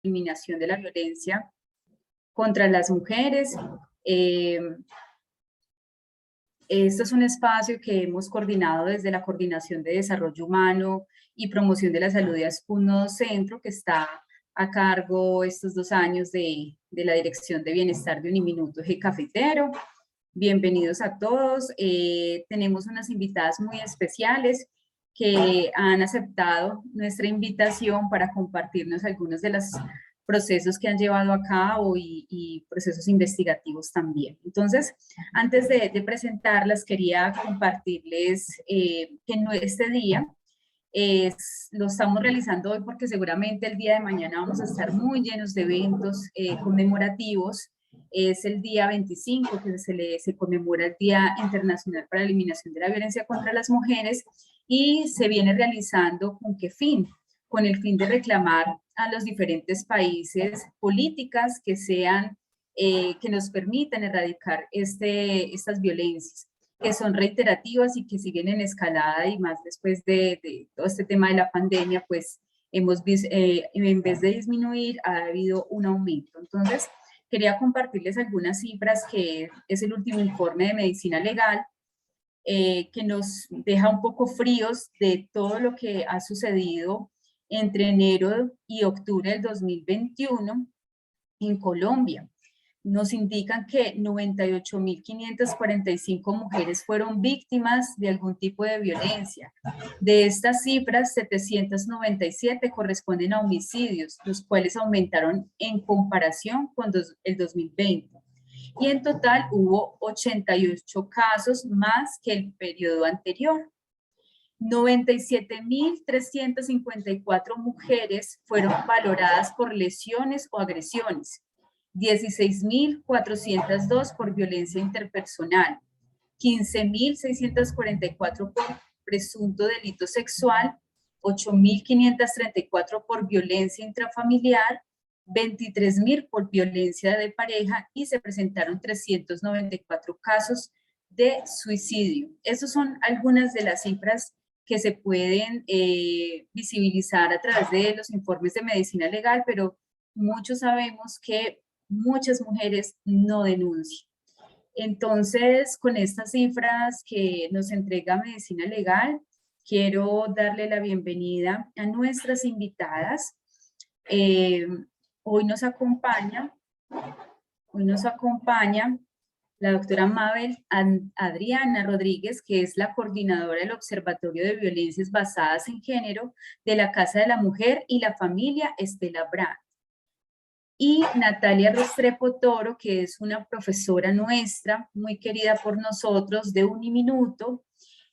eliminación de la violencia contra las mujeres. Esto es un espacio que hemos coordinado desde la Coordinación de Desarrollo Humano y Promoción de la Salud de ASPUN Centro, que está a cargo estos 2 años de la Dirección de Bienestar de Uniminuto Eje Cafetero. Bienvenidos a todos. Tenemos unas invitadas muy especiales que han aceptado nuestra invitación para compartirnos algunos de los procesos que han llevado a cabo y procesos investigativos también. Entonces, antes de presentarlas, quería compartirles que este día lo estamos realizando hoy porque seguramente el día de mañana vamos a estar muy llenos de eventos conmemorativos. Es el día 25 que se conmemora el Día Internacional para la Eliminación de la Violencia contra las Mujeres y se viene realizando ¿con qué fin? Con el fin de reclamar a los diferentes países políticas que sean, que nos permitan erradicar estas violencias, que son reiterativas y que siguen en escalada, y más después de todo este tema de la pandemia, pues hemos visto, en vez de disminuir, ha habido un aumento. Entonces, quería compartirles algunas cifras, que es el último informe de medicina legal, que nos deja un poco fríos de todo lo que ha sucedido entre enero y octubre del 2021 en Colombia. Nos indican que 98.545 mujeres fueron víctimas de algún tipo de violencia. De estas cifras, 797 corresponden a homicidios, los cuales aumentaron en comparación con el 2020. Y en total hubo 88 casos más que el periodo anterior. 97.354 mujeres fueron valoradas por lesiones o agresiones, 16.402 por violencia interpersonal, 15.644 por presunto delito sexual, 8.534 por violencia intrafamiliar, 23.000 por violencia de pareja, y se presentaron 394 casos de suicidio. Esas son algunas de las cifras que se pueden visibilizar a través de los informes de medicina legal, pero muchos sabemos que muchas mujeres no denuncian. Entonces, con estas cifras que nos entrega medicina legal, quiero darle la bienvenida a nuestras invitadas. Hoy nos acompaña la doctora Mabel Adriana Rodríguez, que es la coordinadora del Observatorio de Violencias Basadas en Género de la Casa de la Mujer y la Familia Estela Brand. Y Natalia Restrepo Toro, que es una profesora nuestra, muy querida por nosotros, de Uniminuto,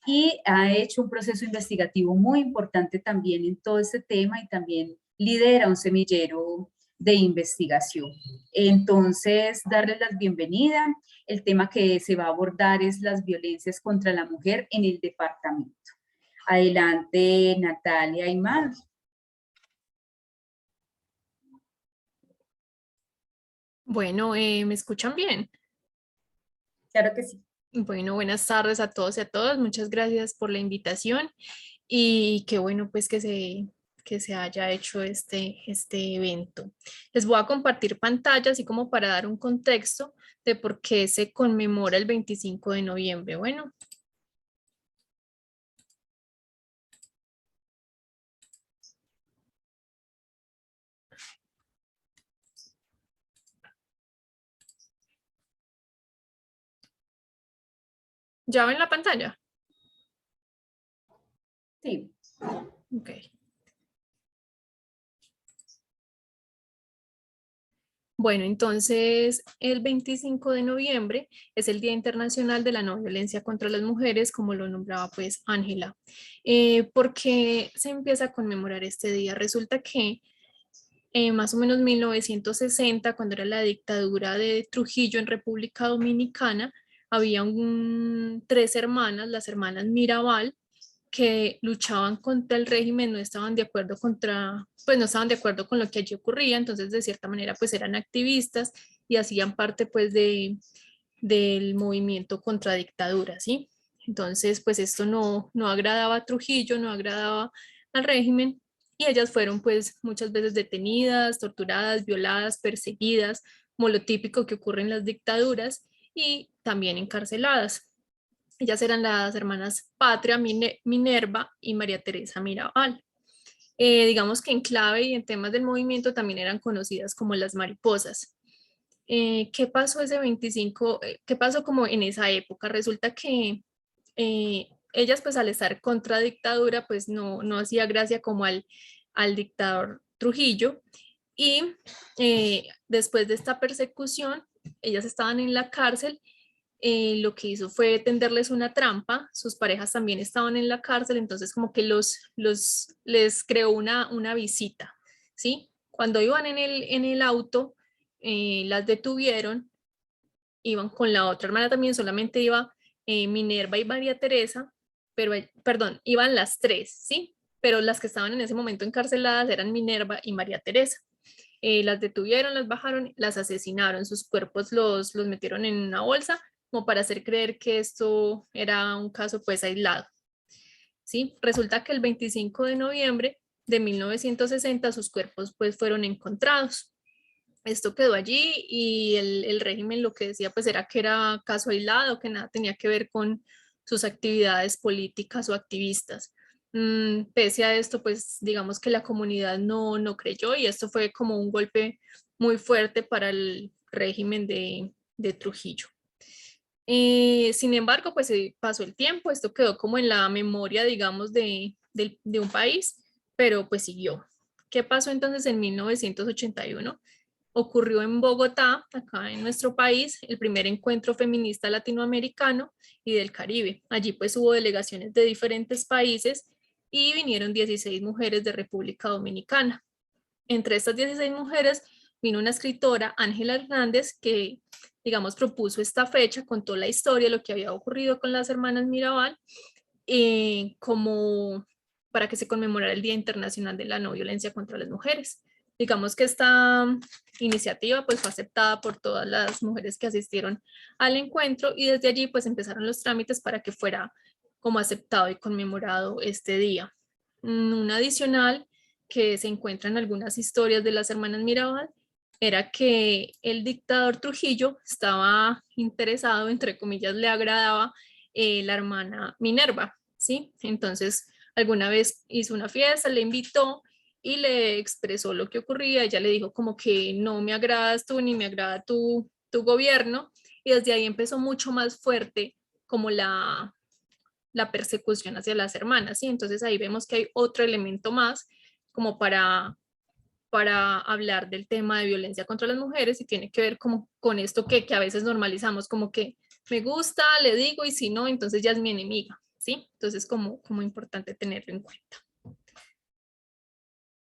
y ha hecho un proceso investigativo muy importante también en todo este tema, y también lidera un semillero de investigación. Entonces, darles la bienvenida. El tema que se va a abordar es las violencias contra la mujer en el departamento. Adelante, Natalia y Mabel. Bueno, ¿me escuchan bien? Claro que sí. Bueno, buenas tardes a todos y a todas. Muchas gracias por la invitación y qué bueno pues que se haya hecho este evento. Les voy a compartir pantalla así como para dar un contexto de por qué se conmemora el 25 de noviembre. Bueno. ¿Ya ven la pantalla? Sí. Ok. Bueno, entonces el 25 de noviembre es el Día Internacional de la No Violencia contra las Mujeres, como lo nombraba pues Ángela. ¿Por qué se empieza a conmemorar este día? Resulta que más o menos 1960, cuando era la dictadura de Trujillo en República Dominicana, había 3 hermanas, las hermanas Mirabal, que luchaban contra el régimen, no estaban de acuerdo no estaban de acuerdo con lo que allí ocurría, entonces de cierta manera pues eran activistas y hacían parte pues del movimiento contra dictadura, ¿sí? Entonces pues esto no agradaba a Trujillo, no agradaba al régimen, y ellas fueron pues muchas veces detenidas, torturadas, violadas, perseguidas, como lo típico que ocurre en las dictaduras, y también encarceladas. Ellas eran las hermanas Patria, Minerva y María Teresa Mirabal. Digamos que en clave y en temas del movimiento también eran conocidas como las mariposas. ¿Qué pasó ese 25? ¿Qué pasó como en esa época? Resulta que ellas pues al estar contra dictadura pues no hacía gracia como al dictador Trujillo, y después de esta persecución ellas estaban en la cárcel. Lo que hizo fue tenderles una trampa, sus parejas también estaban en la cárcel, entonces como que les creó una visita, ¿sí? Cuando iban en el auto, las detuvieron, iban con la otra hermana también, solamente iba Minerva y María Teresa, pero, perdón, iban las tres, ¿sí? Pero las que estaban en ese momento encarceladas eran Minerva y María Teresa. Las detuvieron, las bajaron, las asesinaron, sus cuerpos los metieron en una bolsa como para hacer creer que esto era un caso pues aislado, ¿sí? Resulta que el 25 de noviembre de 1960 sus cuerpos pues fueron encontrados. Esto quedó allí y el régimen lo que decía pues era que era caso aislado, que nada tenía que ver con sus actividades políticas o activistas. Pese a esto, pues digamos que la comunidad no creyó, y esto fue como un golpe muy fuerte para el régimen de Trujillo. Sin embargo, pues pasó el tiempo, esto quedó como en la memoria, digamos, de un país, pero pues siguió. ¿Qué pasó entonces en 1981? Ocurrió en Bogotá, acá en nuestro país, el primer encuentro feminista latinoamericano y del Caribe. Allí pues hubo delegaciones de diferentes países y vinieron 16 mujeres de República Dominicana. Entre estas 16 mujeres vino una escritora, Ángela Hernández, que, digamos, propuso esta fecha, contó la historia, lo que había ocurrido con las hermanas Mirabal, como para que se conmemorara el Día Internacional de la No Violencia contra las Mujeres. Digamos que esta iniciativa pues fue aceptada por todas las mujeres que asistieron al encuentro, y desde allí pues empezaron los trámites para que fuera como aceptado y conmemorado este día. Un adicional que se encuentra en algunas historias de las hermanas Mirabal era que el dictador Trujillo estaba interesado, entre comillas, le agradaba la hermana Minerva, ¿sí? Entonces, alguna vez hizo una fiesta, le invitó y le expresó lo que ocurría. Ella le dijo como que no me agradas tú ni me agrada tu gobierno, y desde ahí empezó mucho más fuerte como la persecución hacia las hermanas, ¿sí? Entonces ahí vemos que hay otro elemento más como para hablar del tema de violencia contra las mujeres, y tiene que ver como con esto que a veces normalizamos, como que me gusta, le digo, y si no, entonces ya es mi enemiga, ¿sí? Entonces como importante tenerlo en cuenta.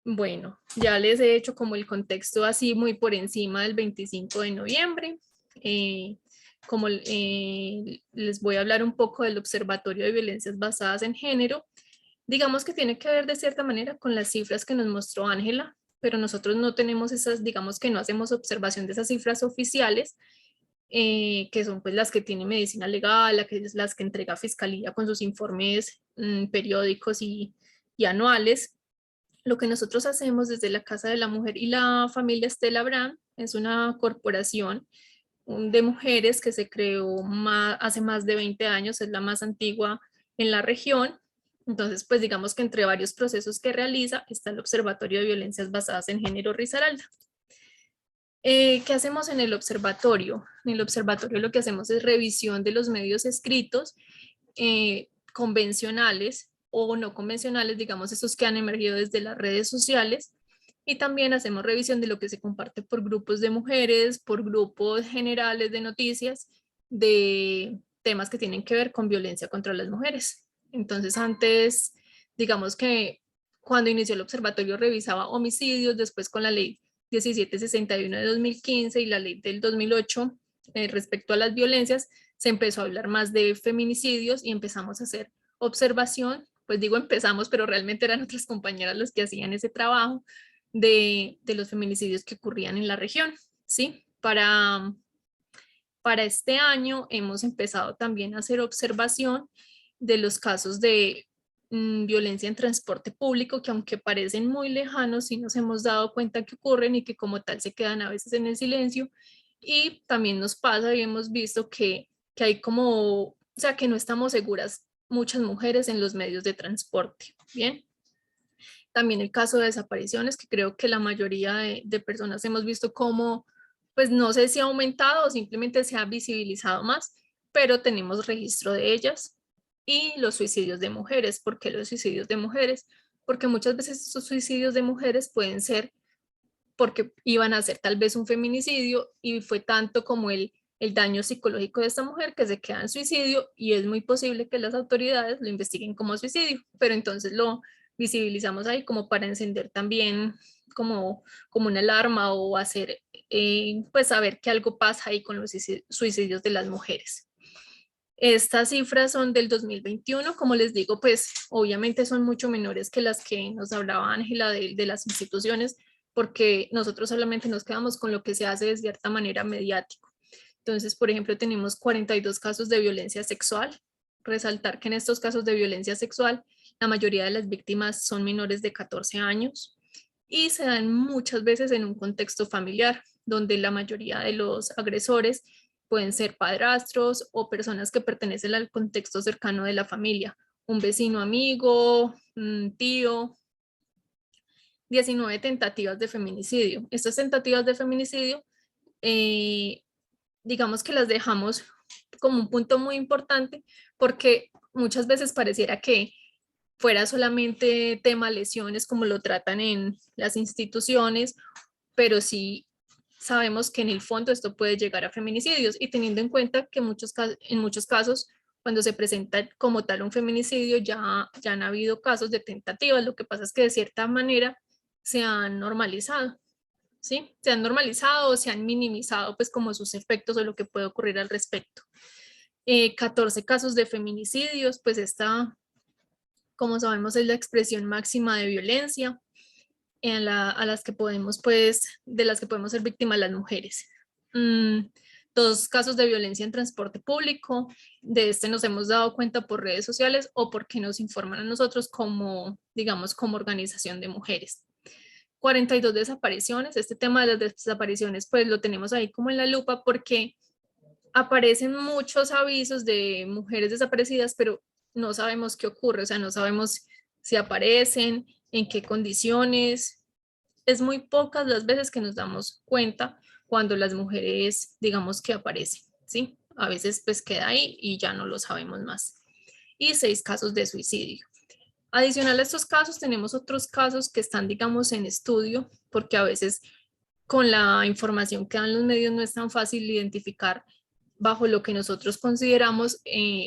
Bueno, ya les he hecho como el contexto así muy por encima del 25 de noviembre. Eh, como les voy a hablar un poco del Observatorio de Violencias Basadas en Género, digamos que tiene que ver de cierta manera con las cifras que nos mostró Ángela, pero nosotros no tenemos esas, digamos que no hacemos observación de esas cifras oficiales, que son pues las que tiene Medicina Legal, las que entrega Fiscalía con sus informes periódicos y anuales. Lo que nosotros hacemos desde la Casa de la Mujer y la Familia Estela Brand es una corporación de mujeres que se creó hace más de 20 años, es la más antigua en la región. Entonces, pues digamos que entre varios procesos que realiza está el Observatorio de Violencias Basadas en Género Risaralda. ¿Qué hacemos en el observatorio? En el observatorio lo que hacemos es revisión de los medios escritos, convencionales o no convencionales, digamos esos que han emergido desde las redes sociales, y también hacemos revisión de lo que se comparte por grupos de mujeres, por grupos generales de noticias, de temas que tienen que ver con violencia contra las mujeres. Entonces antes, digamos que cuando inició el observatorio revisaba homicidios, después con la ley 1761 de 2015 y la ley del 2008 respecto a las violencias, se empezó a hablar más de feminicidios y empezamos a hacer observación, pues digo empezamos, pero realmente eran otras compañeras las que hacían ese trabajo de los feminicidios que ocurrían en la región, ¿sí? Para este año hemos empezado también a hacer observación de los casos de violencia en transporte público, que aunque parecen muy lejanos, sí nos hemos dado cuenta que ocurren y que como tal se quedan a veces en el silencio. Y también nos pasa y hemos visto que hay como, o sea, que no estamos seguras muchas mujeres en los medios de transporte. Bien. También el caso de desapariciones, que creo que la mayoría de personas hemos visto cómo, pues no sé si ha aumentado o simplemente se ha visibilizado más, pero tenemos registro de ellas. Y los suicidios de mujeres. ¿Por qué los suicidios de mujeres? Porque muchas veces estos suicidios de mujeres pueden ser porque iban a hacer tal vez un feminicidio y fue tanto como el daño psicológico de esta mujer que se queda en suicidio y es muy posible que las autoridades lo investiguen como suicidio, pero entonces lo visibilizamos ahí como para encender también como una alarma o hacer, pues saber que algo pasa ahí con los suicidios de las mujeres. Estas cifras son del 2021, como les digo, pues obviamente son mucho menores que las que nos hablaba Ángela de las instituciones, porque nosotros solamente nos quedamos con lo que se hace de cierta manera mediático. Entonces, por ejemplo, tenemos 42 casos de violencia sexual. Resaltar que en estos casos de violencia sexual, la mayoría de las víctimas son menores de 14 años y se dan muchas veces en un contexto familiar, donde la mayoría de los agresores pueden ser padrastros o personas que pertenecen al contexto cercano de la familia, un vecino amigo, un tío. 19 tentativas de feminicidio. Estas tentativas de feminicidio, eh, digamos que las dejamos como un punto muy importante porque muchas veces pareciera que fuera solamente tema lesiones como lo tratan en las instituciones, pero sí sabemos que en el fondo esto puede llegar a feminicidios y teniendo en cuenta que en muchos casos cuando se presenta como tal un feminicidio ya han habido casos de tentativas, lo que pasa es que de cierta manera se han normalizado, ¿sí? Se han normalizado o se han minimizado pues como sus efectos o lo que puede ocurrir al respecto. 14 casos de feminicidios, pues esta, como sabemos, es la expresión máxima de violencia a las que podemos, pues, de las que podemos ser víctimas las mujeres. 2 casos de violencia en transporte público, de este nos hemos dado cuenta por redes sociales o porque nos informan a nosotros como, digamos, como organización de mujeres. 42 desapariciones, este tema de las desapariciones pues lo tenemos ahí como en la lupa porque aparecen muchos avisos de mujeres desaparecidas, pero no sabemos qué ocurre, o sea, no sabemos si aparecen, en qué condiciones. Es muy pocas las veces que nos damos cuenta cuando las mujeres, digamos que aparecen, ¿sí? A veces pues queda ahí y ya no lo sabemos más. Y 6 casos de suicidio. Adicional a estos casos, tenemos otros casos que están, digamos, en estudio, porque a veces con la información que dan los medios no es tan fácil identificar bajo lo que nosotros consideramos,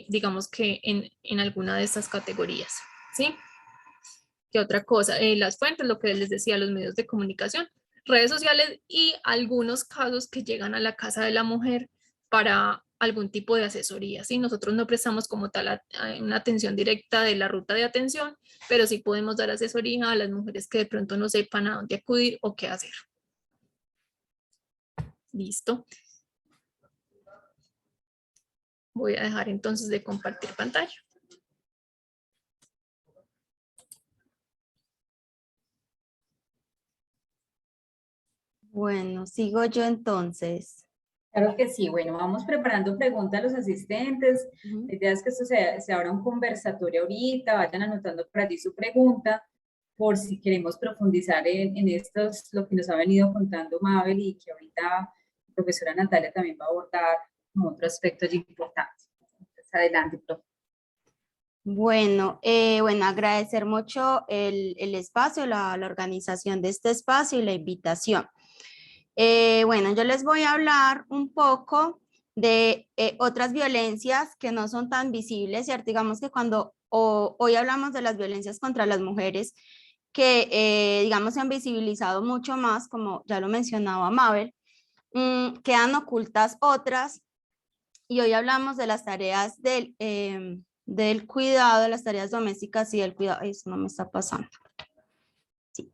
digamos que en alguna de estas categorías, ¿sí? ¿Qué otra cosa? Las fuentes, lo que les decía, los medios de comunicación, redes sociales y algunos casos que llegan a la casa de la mujer para algún tipo de asesoría, ¿sí? Nosotros no prestamos como tal una atención directa de la ruta de atención, pero sí podemos dar asesoría a las mujeres que de pronto no sepan a dónde acudir o qué hacer. Listo. Voy a dejar entonces de compartir pantalla. Bueno, sigo yo entonces. Claro que sí. Bueno, vamos preparando preguntas a los asistentes. La idea es que esto se abra un conversatorio ahorita, vayan anotando por allí su pregunta, por si queremos profundizar en estos, lo que nos ha venido contando Mabel y que ahorita la profesora Natalia también va a abordar como otro aspecto allí importante. Entonces, adelante, profe. Bueno, agradecer mucho el espacio, la organización de este espacio y la invitación. Bueno, yo les voy a hablar un poco de otras violencias que no son tan visibles, ¿cierto? Digamos que cuando hoy hablamos de las violencias contra las mujeres, que digamos se han visibilizado mucho más, como ya lo mencionaba Mabel, quedan ocultas otras y hoy hablamos de las tareas del cuidado, de las tareas domésticas y del cuidado. Eso no me está pasando. Sí.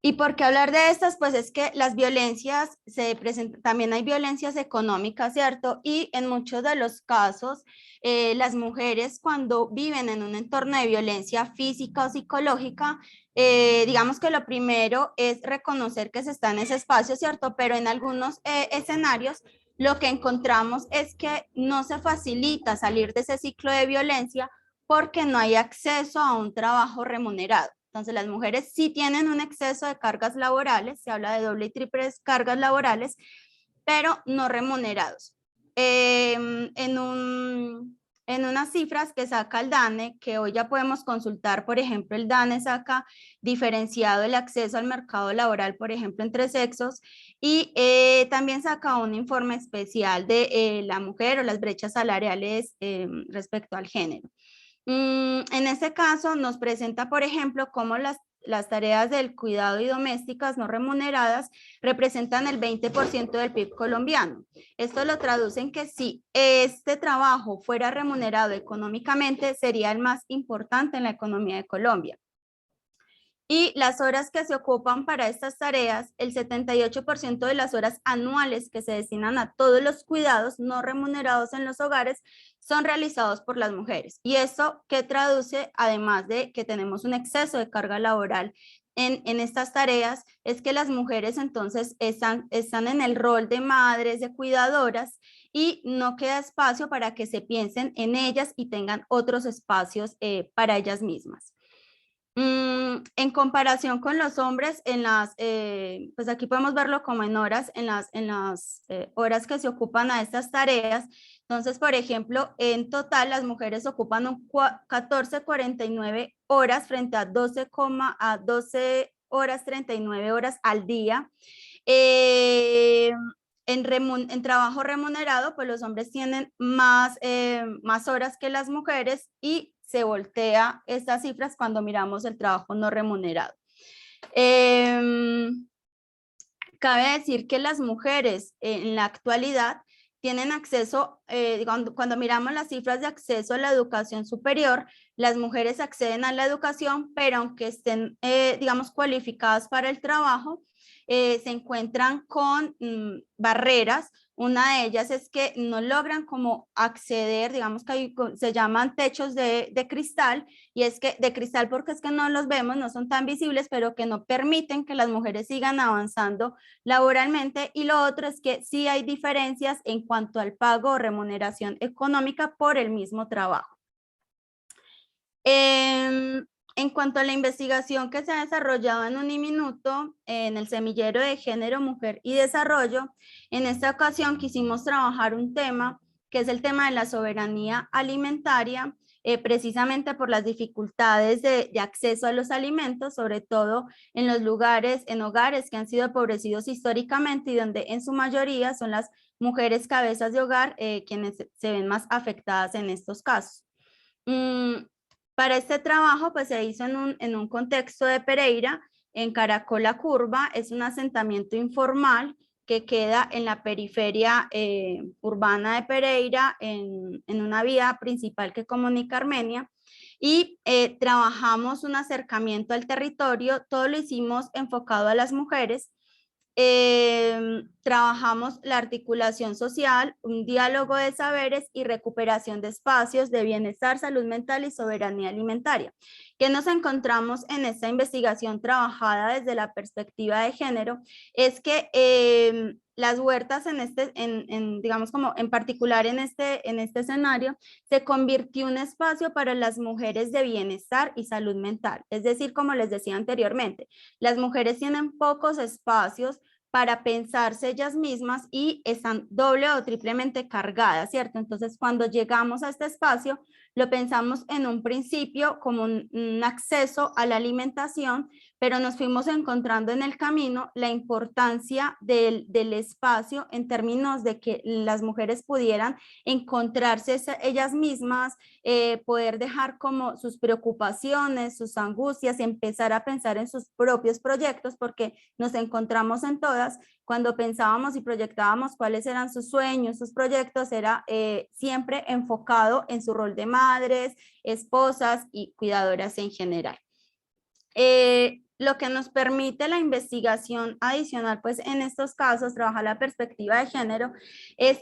¿Y por qué hablar de estas? Pues es que las violencias se presentan, también hay violencias económicas, ¿cierto? Y en muchos de los casos, las mujeres cuando viven en un entorno de violencia física o psicológica, digamos que lo primero es reconocer que se está en ese espacio, ¿cierto? Pero en algunos escenarios lo que encontramos es que no se facilita salir de ese ciclo de violencia porque no hay acceso a un trabajo remunerado. Entonces, las mujeres sí tienen un exceso de cargas laborales, se habla de doble y triple cargas laborales, pero no remunerados. En unas cifras que saca el DANE, que hoy ya podemos consultar, por ejemplo, el DANE saca diferenciado el acceso al mercado laboral, por ejemplo, entre sexos, y también saca un informe especial de la mujer o las brechas salariales respecto al género. En este caso nos presenta, por ejemplo, cómo las tareas del cuidado y domésticas no remuneradas representan el 20% del PIB colombiano. Esto lo traduce en que si este trabajo fuera remunerado económicamente, sería el más importante en la economía de Colombia. Y las horas que se ocupan para estas tareas, el 78% de las horas anuales que se destinan a todos los cuidados no remunerados en los hogares son realizados por las mujeres. Y eso que traduce, además de que tenemos un exceso de carga laboral en estas tareas, es que las mujeres entonces están en el rol de madres, de cuidadoras, y no queda espacio para que se piensen en ellas y tengan otros espacios para ellas mismas. En comparación con los hombres, pues aquí podemos verlo como en horas, en las horas que se ocupan a estas tareas. Entonces, por ejemplo, en total las mujeres ocupan 14,49 horas frente a 12 horas 39 horas al día. En trabajo remunerado, pues los hombres tienen más horas que las mujeres, y se voltea estas cifras cuando miramos el trabajo no remunerado. Cabe decir que las mujeres en la actualidad tienen acceso, cuando miramos las cifras de acceso a la educación superior, las mujeres acceden a la educación, pero aunque estén, digamos, cualificadas para el trabajo, se encuentran con barreras. Una de ellas es que no logran como acceder, digamos que se llaman techos de cristal, y es que de cristal porque es que no los vemos, no son tan visibles, pero que no permiten que las mujeres sigan avanzando laboralmente. Y lo otro es que sí hay diferencias en cuanto al pago o remuneración económica por el mismo trabajo. En cuanto a la investigación que se ha desarrollado en Uniminuto, en el semillero de género, mujer y desarrollo, en esta ocasión quisimos trabajar un tema que es el tema de la soberanía alimentaria, precisamente por las dificultades de acceso a los alimentos, sobre todo en hogares que han sido empobrecidos históricamente y donde en su mayoría son las mujeres cabezas de hogar quienes se ven más afectadas en estos casos. Para este trabajo, pues se hizo en un contexto de Pereira, en Caracola Curva. Es un asentamiento informal que queda en la periferia urbana de Pereira, en una vía principal que comunica Armenia. Y trabajamos un acercamiento al territorio, todo lo hicimos enfocado a las mujeres. Trabajamos la articulación social, un diálogo de saberes y recuperación de espacios de bienestar, salud mental y soberanía alimentaria. ¿Qué nos encontramos en esta investigación trabajada desde la perspectiva de género? Es que las huertas digamos como en particular en este escenario, se convirtió en un espacio para las mujeres de bienestar y salud mental. Es decir, como les decía anteriormente, las mujeres tienen pocos espacios para pensarse ellas mismas y están doble o triplemente cargadas, ¿cierto? Entonces, cuando llegamos a este espacio, lo pensamos en un principio como un acceso a la alimentación, pero nos fuimos encontrando en el camino la importancia del espacio en términos de que las mujeres pudieran encontrarse ellas mismas, poder dejar como sus preocupaciones, sus angustias, y empezar a pensar en sus propios proyectos, porque nos encontramos en todas. Cuando pensábamos y proyectábamos cuáles eran sus sueños, sus proyectos, era siempre enfocado en su rol de madres, esposas y cuidadoras en general. lo que nos permite la investigación adicional, pues en estos casos, trabajar la perspectiva de género, es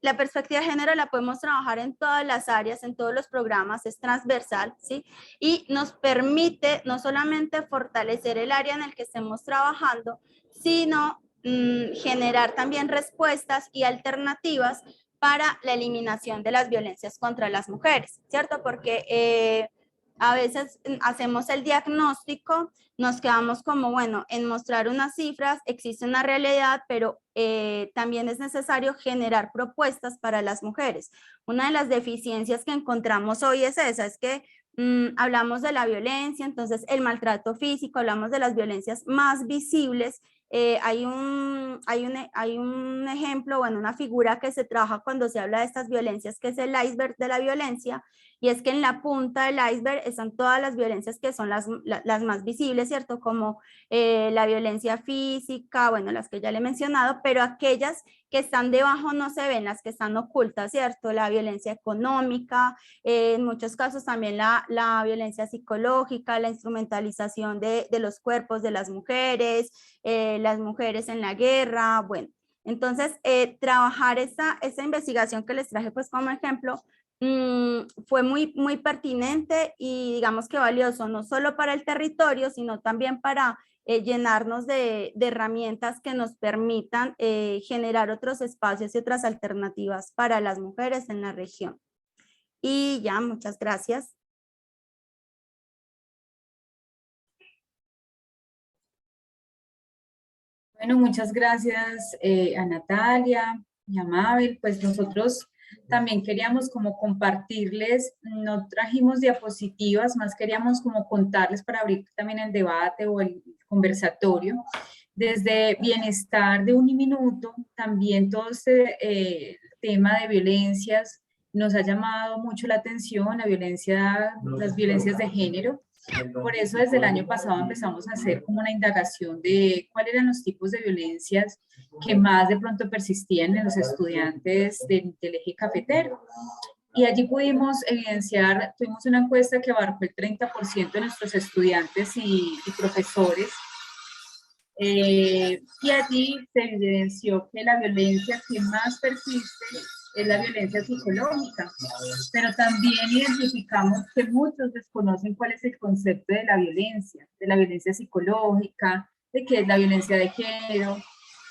la perspectiva de género la podemos trabajar en todas las áreas, en todos los programas, es transversal, ¿sí? Y nos permite no solamente fortalecer el área en el que estemos trabajando, sino generar también respuestas y alternativas para la eliminación de las violencias contra las mujeres, ¿cierto? Porque a veces hacemos el diagnóstico, nos quedamos como, bueno, en mostrar unas cifras, existe una realidad, pero también es necesario generar propuestas para las mujeres. Una de las deficiencias que encontramos hoy es esa, es que hablamos de la violencia, entonces el maltrato físico, hablamos de las violencias más visibles. Hay un ejemplo, bueno, una figura que se trabaja cuando se habla de estas violencias, que es el iceberg de la violencia, y es que en la punta del iceberg están todas las violencias que son las más visibles, ¿cierto? Como la violencia física, bueno, las que ya le he mencionado, pero aquellas que están debajo no se ven, las que están ocultas, ¿cierto? La violencia económica, en muchos casos también la violencia psicológica, la instrumentalización de los cuerpos de las mujeres en la guerra, bueno. Entonces, trabajar esa investigación que les traje pues como ejemplo, fue muy pertinente y digamos que valioso, no solo para el territorio, sino también para llenarnos de herramientas que nos permitan generar otros espacios y otras alternativas para las mujeres en la región. Y ya, muchas gracias. Bueno, muchas gracias a Natalia y a Mabel. Pues nosotros también queríamos como compartirles, no trajimos diapositivas, más queríamos como contarles para abrir también el debate o el conversatorio. Desde bienestar de un minuto, también todo este tema de violencias nos ha llamado mucho la atención, las violencias de género. Por eso desde el año pasado empezamos a hacer como una indagación de cuáles eran los tipos de violencias que más de pronto persistían en los estudiantes del eje cafetero. Y allí pudimos evidenciar, tuvimos una encuesta que abarcó el 30% de nuestros estudiantes y profesores, y allí se evidenció que la violencia que más persiste es la violencia psicológica, pero también identificamos que muchos desconocen cuál es el concepto de la violencia psicológica, de qué es la violencia de género,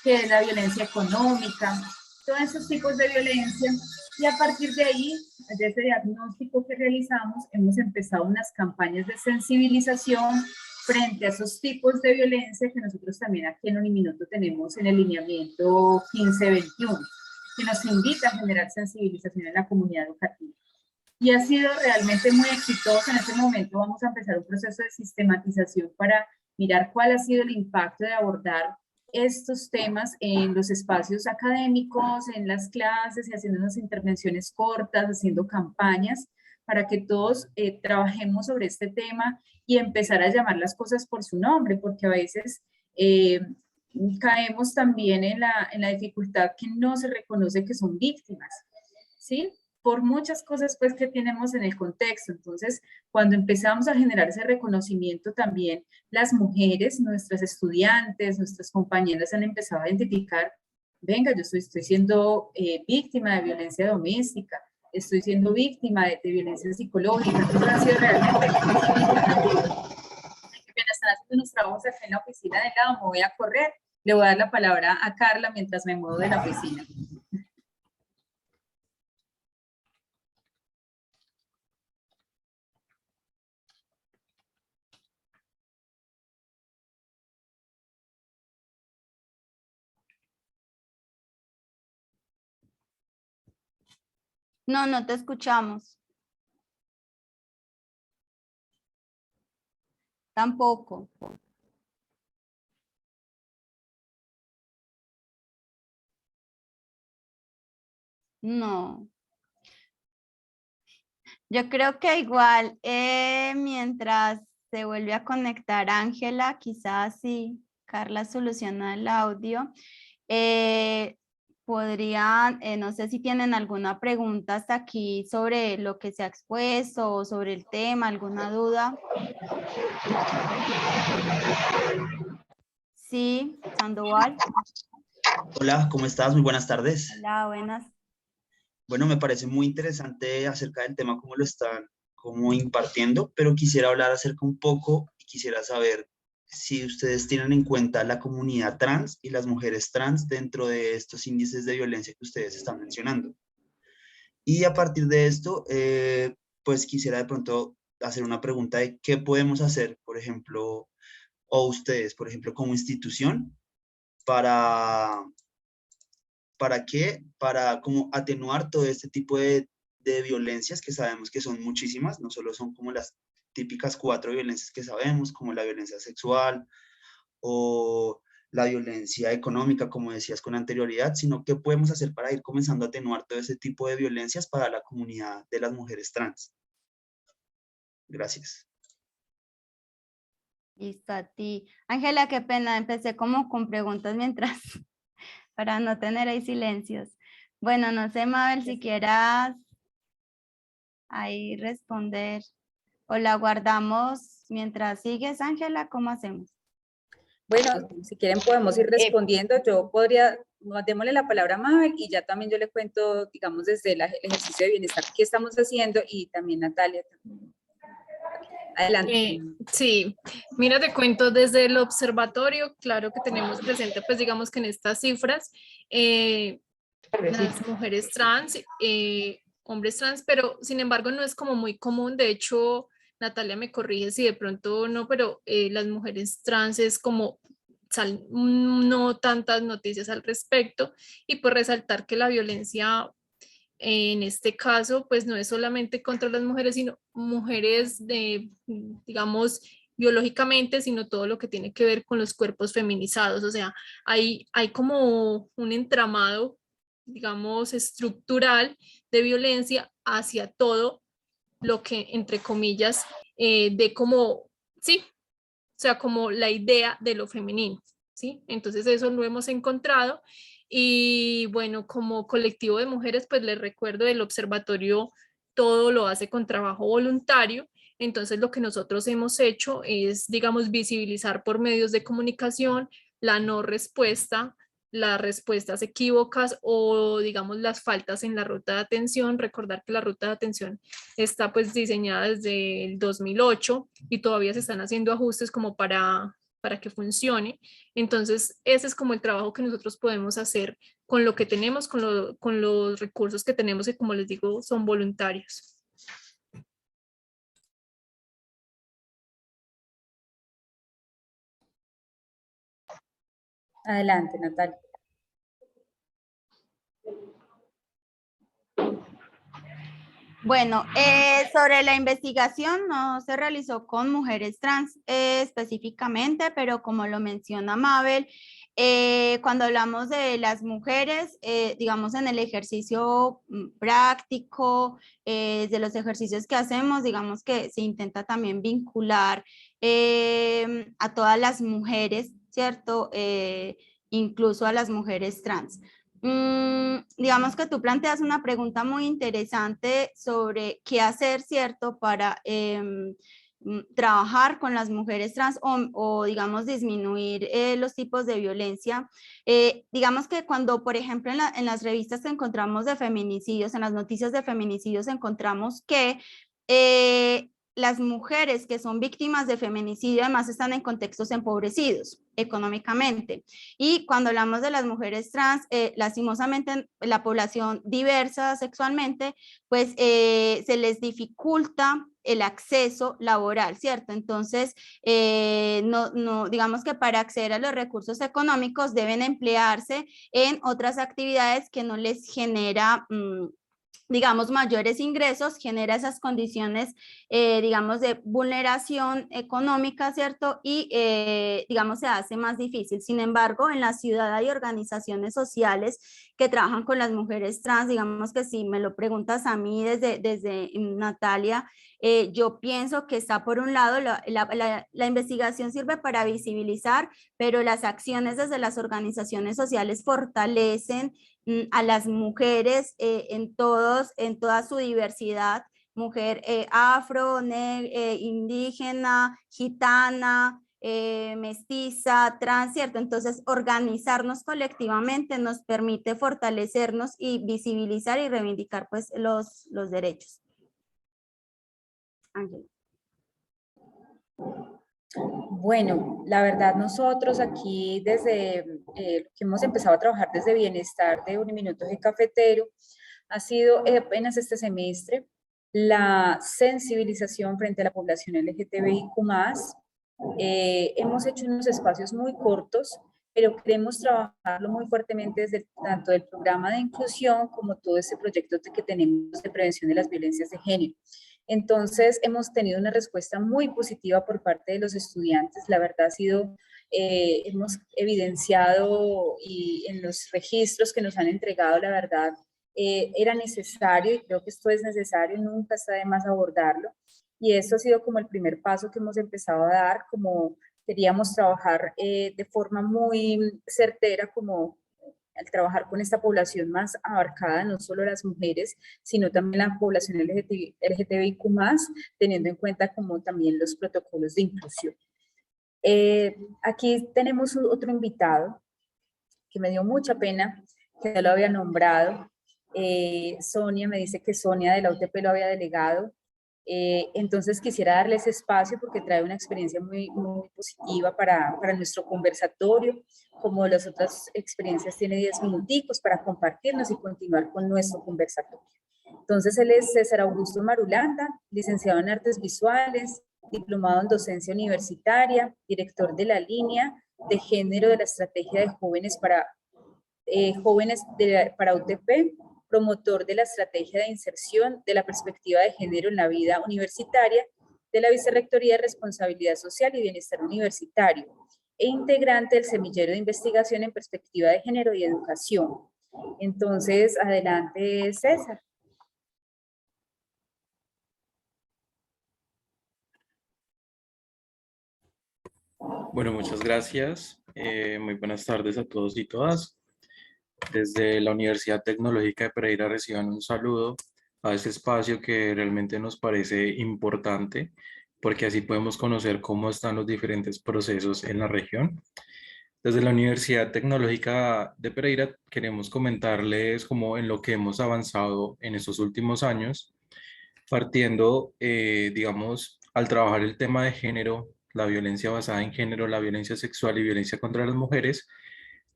qué es la violencia económica, todos esos tipos de violencia. Y a partir de ahí, de ese diagnóstico que realizamos, hemos empezado unas campañas de sensibilización frente a esos tipos de violencia que nosotros también aquí en Uniminuto tenemos en el lineamiento 1521, que nos invita a generar sensibilización en la comunidad educativa. Y ha sido realmente muy exitoso. En este momento vamos a empezar un proceso de sistematización para mirar cuál ha sido el impacto de abordar estos temas en los espacios académicos, en las clases, y haciendo unas intervenciones cortas, haciendo campañas para que todos trabajemos sobre este tema y empezar a llamar las cosas por su nombre, porque a veces caemos también en la dificultad que no se reconoce que son víctimas, ¿sí? Por muchas cosas pues que tenemos en el contexto. Entonces, cuando empezamos a generar ese reconocimiento también, las mujeres, nuestras estudiantes, nuestras compañeras han empezado a identificar, venga, yo estoy siendo víctima de violencia doméstica, estoy siendo víctima de violencia psicológica. Entonces ha sido realmente están haciendo unos trabajos aquí en la oficina de lado, me voy a correr, le voy a dar la palabra a Carla mientras me muevo de la oficina. No, no te escuchamos. Tampoco. No. Yo creo que igual, mientras se vuelve a conectar Ángela, quizás si Carla soluciona el audio, podrían, no sé si tienen alguna pregunta hasta aquí sobre lo que se ha expuesto o sobre el tema, alguna duda. Sí, Sandoval. Hola, ¿cómo estás? Muy buenas tardes. Hola, buenas. Bueno, me parece muy interesante acerca del tema, cómo lo están como impartiendo, pero quisiera hablar acerca un poco y quisiera saber si ustedes tienen en cuenta la comunidad trans y las mujeres trans dentro de estos índices de violencia que ustedes están mencionando. Y a partir de esto, pues quisiera de pronto hacer una pregunta de qué podemos hacer, por ejemplo, o ustedes, por ejemplo, como institución, para ¿para qué? Para como atenuar todo este tipo de violencias que sabemos que son muchísimas, no solo son como las típicas 4 violencias que sabemos, como la violencia sexual o la violencia económica, como decías con anterioridad, sino qué podemos hacer para ir comenzando a atenuar todo ese tipo de violencias para la comunidad de las mujeres trans. Gracias. Listo, a ti. Ángela, qué pena, empecé como con preguntas mientras, para no tener ahí silencios. Bueno, no sé, Mabel, si quieras ahí responder o la guardamos mientras sigues, Ángela, ¿cómo hacemos? Bueno, si quieren podemos ir respondiendo. Yo podría, démosle la palabra a Mabel y ya también yo le cuento, digamos, desde el ejercicio de bienestar que estamos haciendo y también Natalia. Adelante. Sí, mira, te cuento desde el observatorio, claro que tenemos presente, pues digamos que en estas cifras, las mujeres trans, hombres trans, pero sin embargo no es como muy común. De hecho, Natalia me corrige si de pronto no, pero las mujeres trans es como no tantas noticias al respecto, y por resaltar que la violencia en este caso pues no es solamente contra las mujeres, sino mujeres de, digamos, biológicamente, sino todo lo que tiene que ver con los cuerpos feminizados. O sea, hay como un entramado, digamos, estructural de violencia hacia todo lo que, entre comillas, de como, sí, o sea, como la idea de lo femenino, ¿sí? Entonces eso lo hemos encontrado. Y bueno, como colectivo de mujeres, pues les recuerdo, el observatorio todo lo hace con trabajo voluntario. Entonces lo que nosotros hemos hecho es, digamos, visibilizar por medios de comunicación la no respuesta, las respuestas equívocas o, digamos, las faltas en la ruta de atención. Recordar que la ruta de atención está pues diseñada desde el 2008 y todavía se están haciendo ajustes como para que funcione. Entonces, ese es como el trabajo que nosotros podemos hacer con lo que tenemos, con los recursos que tenemos, que como les digo, son voluntarios. Adelante, Natalia. Bueno, sobre la investigación no se realizó con mujeres trans específicamente, pero como lo menciona Mabel, cuando hablamos de las mujeres, digamos en el ejercicio práctico, de los ejercicios que hacemos, digamos que se intenta también vincular a todas las mujeres, ¿cierto? Incluso a las mujeres trans. Digamos que tú planteas una pregunta muy interesante sobre qué hacer, ¿cierto? Para trabajar con las mujeres trans o digamos, disminuir los tipos de violencia. Digamos que cuando, por ejemplo, en las revistas que encontramos de feminicidios, en las noticias de feminicidios, encontramos que las mujeres que son víctimas de feminicidio además están en contextos empobrecidos económicamente. Y cuando hablamos de las mujeres trans, lastimosamente la población diversa sexualmente, pues se les dificulta el acceso laboral, ¿cierto? Entonces, digamos que para acceder a los recursos económicos deben emplearse en otras actividades que no les genera digamos, mayores ingresos, genera esas condiciones, digamos, de vulneración económica, ¿cierto? Y, digamos, se hace más difícil. Sin embargo, en la ciudad hay organizaciones sociales que trabajan con las mujeres trans, digamos que si me lo preguntas a mí desde Natalia, yo pienso que está por un lado, la investigación sirve para visibilizar, pero las acciones desde las organizaciones sociales fortalecen a las mujeres en toda su diversidad, mujer afro, indígena, gitana, mestiza, trans, ¿cierto? Entonces, organizarnos colectivamente nos permite fortalecernos y visibilizar y reivindicar pues los derechos. Ángela. Bueno, la verdad nosotros aquí desde que hemos empezado a trabajar desde Bienestar de Uniminutos y Cafetero, ha sido apenas este semestre la sensibilización frente a la población LGTBIQ+. Hemos hecho unos espacios muy cortos, pero queremos trabajarlo muy fuertemente desde tanto del programa de inclusión como todo ese proyecto que tenemos de prevención de las violencias de género. Entonces, hemos tenido una respuesta muy positiva por parte de los estudiantes. La verdad ha sido, hemos evidenciado y en los registros que nos han entregado, la verdad, era necesario, y creo que esto es necesario, nunca está de más abordarlo. Y eso ha sido como el primer paso que hemos empezado a dar, como queríamos trabajar de forma muy certera, como al trabajar con esta población más abarcada, no solo las mujeres, sino también la población LGTBIQ+, teniendo en cuenta como también los protocolos de inclusión. Aquí tenemos otro invitado que me dio mucha pena, que no lo había nombrado. Sonia, me dice que Sonia de la UTP lo había delegado. Entonces quisiera darles espacio porque trae una experiencia muy, muy positiva para nuestro conversatorio. Como las otras experiencias, tiene 10 minuticos para compartirnos y continuar con nuestro conversatorio. Entonces él es César Augusto Marulanda, licenciado en Artes Visuales, diplomado en Docencia Universitaria, director de la línea de género de la Estrategia de Jóvenes para UTP, promotor de la estrategia de inserción de la perspectiva de género en la vida universitaria de la Vicerrectoría de Responsabilidad Social y Bienestar Universitario e integrante del Semillero de Investigación en Perspectiva de Género y Educación. Entonces, adelante, César. Bueno, muchas gracias. Muy buenas tardes a todos y todas. Desde la Universidad Tecnológica de Pereira reciban un saludo a este espacio que realmente nos parece importante porque así podemos conocer cómo están los diferentes procesos en la región. Desde la Universidad Tecnológica de Pereira queremos comentarles cómo en lo que hemos avanzado en estos últimos años, partiendo, digamos, al trabajar el tema de género, la violencia basada en género, la violencia sexual y violencia contra las mujeres.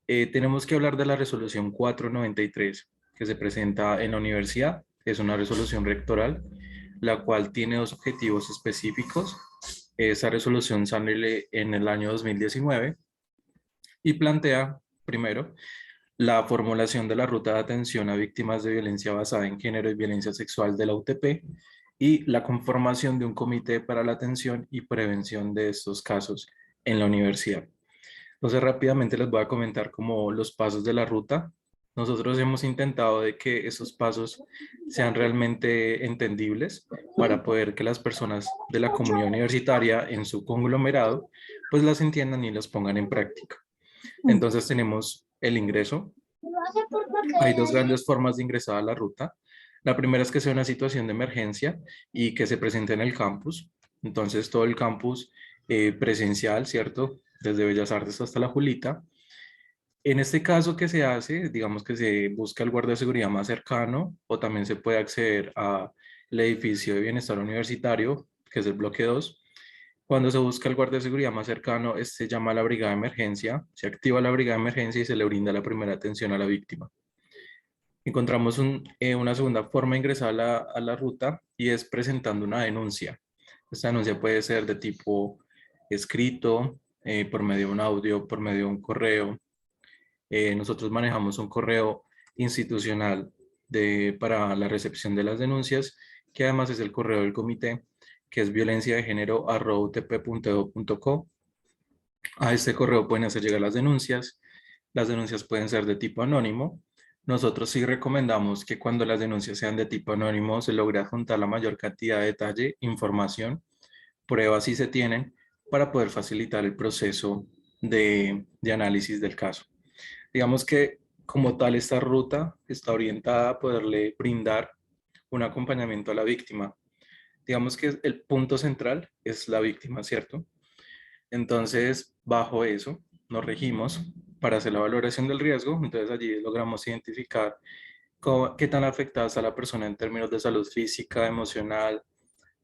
Tenemos que hablar de la resolución 493 que se presenta en la universidad. Es una resolución rectoral, la cual tiene dos objetivos específicos. Esa resolución sale en el año 2019 y plantea, primero, la formulación de la ruta de atención a víctimas de violencia basada en género y violencia sexual de la UTP y la conformación de un comité para la atención y prevención de estos casos en la universidad. Entonces rápidamente les voy a comentar como los pasos de la ruta. Nosotros hemos intentado de que esos pasos sean realmente entendibles para poder que las personas de la comunidad universitaria en su conglomerado pues las entiendan y las pongan en práctica. Entonces tenemos el ingreso. Hay dos grandes formas de ingresar a la ruta. La primera es que sea una situación de emergencia y que se presente en el campus. Entonces todo el campus presencial, ¿cierto? Desde Bellas Artes hasta la Julita. En este caso, ¿qué se hace? Digamos que se busca el guardia de seguridad más cercano o también se puede acceder al edificio de bienestar universitario, que es el bloque 2. Cuando se busca el guardia de seguridad más cercano, se llama a la brigada de emergencia, se activa la brigada de emergencia y se le brinda la primera atención a la víctima. Encontramos una segunda forma de ingresar a la ruta y es presentando una denuncia. Esta denuncia puede ser de tipo escrito, por medio de un audio, por medio de un correo. Nosotros manejamos un correo institucional para la recepción de las denuncias, que además es el correo del comité, que es violenciadegénero@utp.edu.co. A este correo pueden hacer llegar las denuncias. Las denuncias pueden ser de tipo anónimo. Nosotros sí recomendamos que cuando las denuncias sean de tipo anónimo se logre juntar la mayor cantidad de detalle, información, pruebas si se tienen, para poder facilitar el proceso de análisis del caso. Digamos que como tal esta ruta está orientada a poderle brindar un acompañamiento a la víctima. Digamos que el punto central es la víctima, ¿cierto? Entonces, bajo eso, nos regimos para hacer la valoración del riesgo. Entonces, allí logramos identificar qué tan afectada está la persona en términos de salud física, emocional,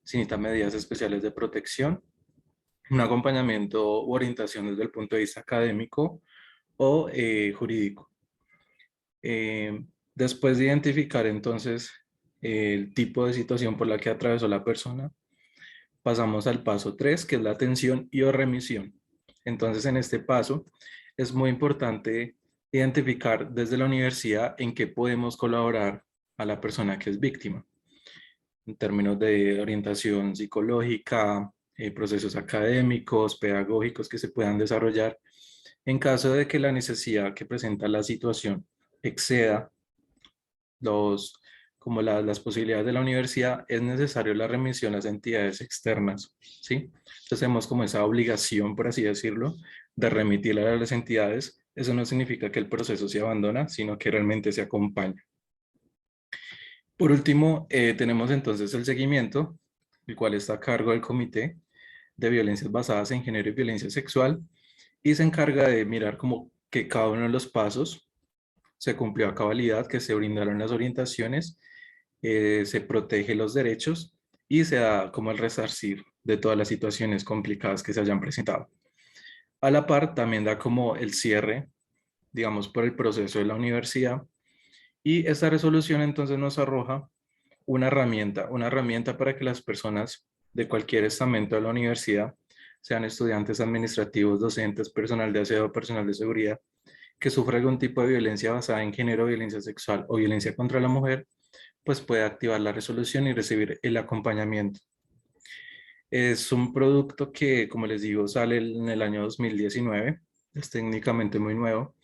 si necesita medidas especiales de protección, un acompañamiento u orientación desde el punto de vista académico o jurídico. Después de identificar entonces el tipo de situación por la que atravesó la persona, pasamos al paso 3, que es la atención y o remisión. Entonces, en este paso es muy importante identificar desde la universidad en qué podemos colaborar a la persona que es víctima, en términos de orientación psicológica, procesos académicos, pedagógicos que se puedan desarrollar. En caso de que la necesidad que presenta la situación exceda las posibilidades de la universidad, es necesario la remisión a las entidades externas, ¿sí? Entonces tenemos como esa obligación, por así decirlo, de remitir a las entidades. Eso no significa que el proceso se abandona, sino que realmente se acompaña. Por último, tenemos entonces el seguimiento, el cual está a cargo del Comité de Violencias Basadas en Género y Violencia Sexual, y se encarga de mirar como que cada uno de los pasos se cumplió a cabalidad, que se brindaron las orientaciones, se protege los derechos y se da como el resarcir de todas las situaciones complicadas que se hayan presentado. A la par, también da como el cierre, digamos, por el proceso de la universidad, y esta resolución entonces nos arroja una herramienta para que las personas de cualquier estamento de la universidad, sean estudiantes, administrativos, docentes, personal de aseo, personal de seguridad, que sufra algún tipo de violencia basada en género, violencia sexual o violencia contra la mujer, pues puede activar la resolución y recibir el acompañamiento. Es un producto que, como les digo, sale en el año 2019, es técnicamente muy nuevo.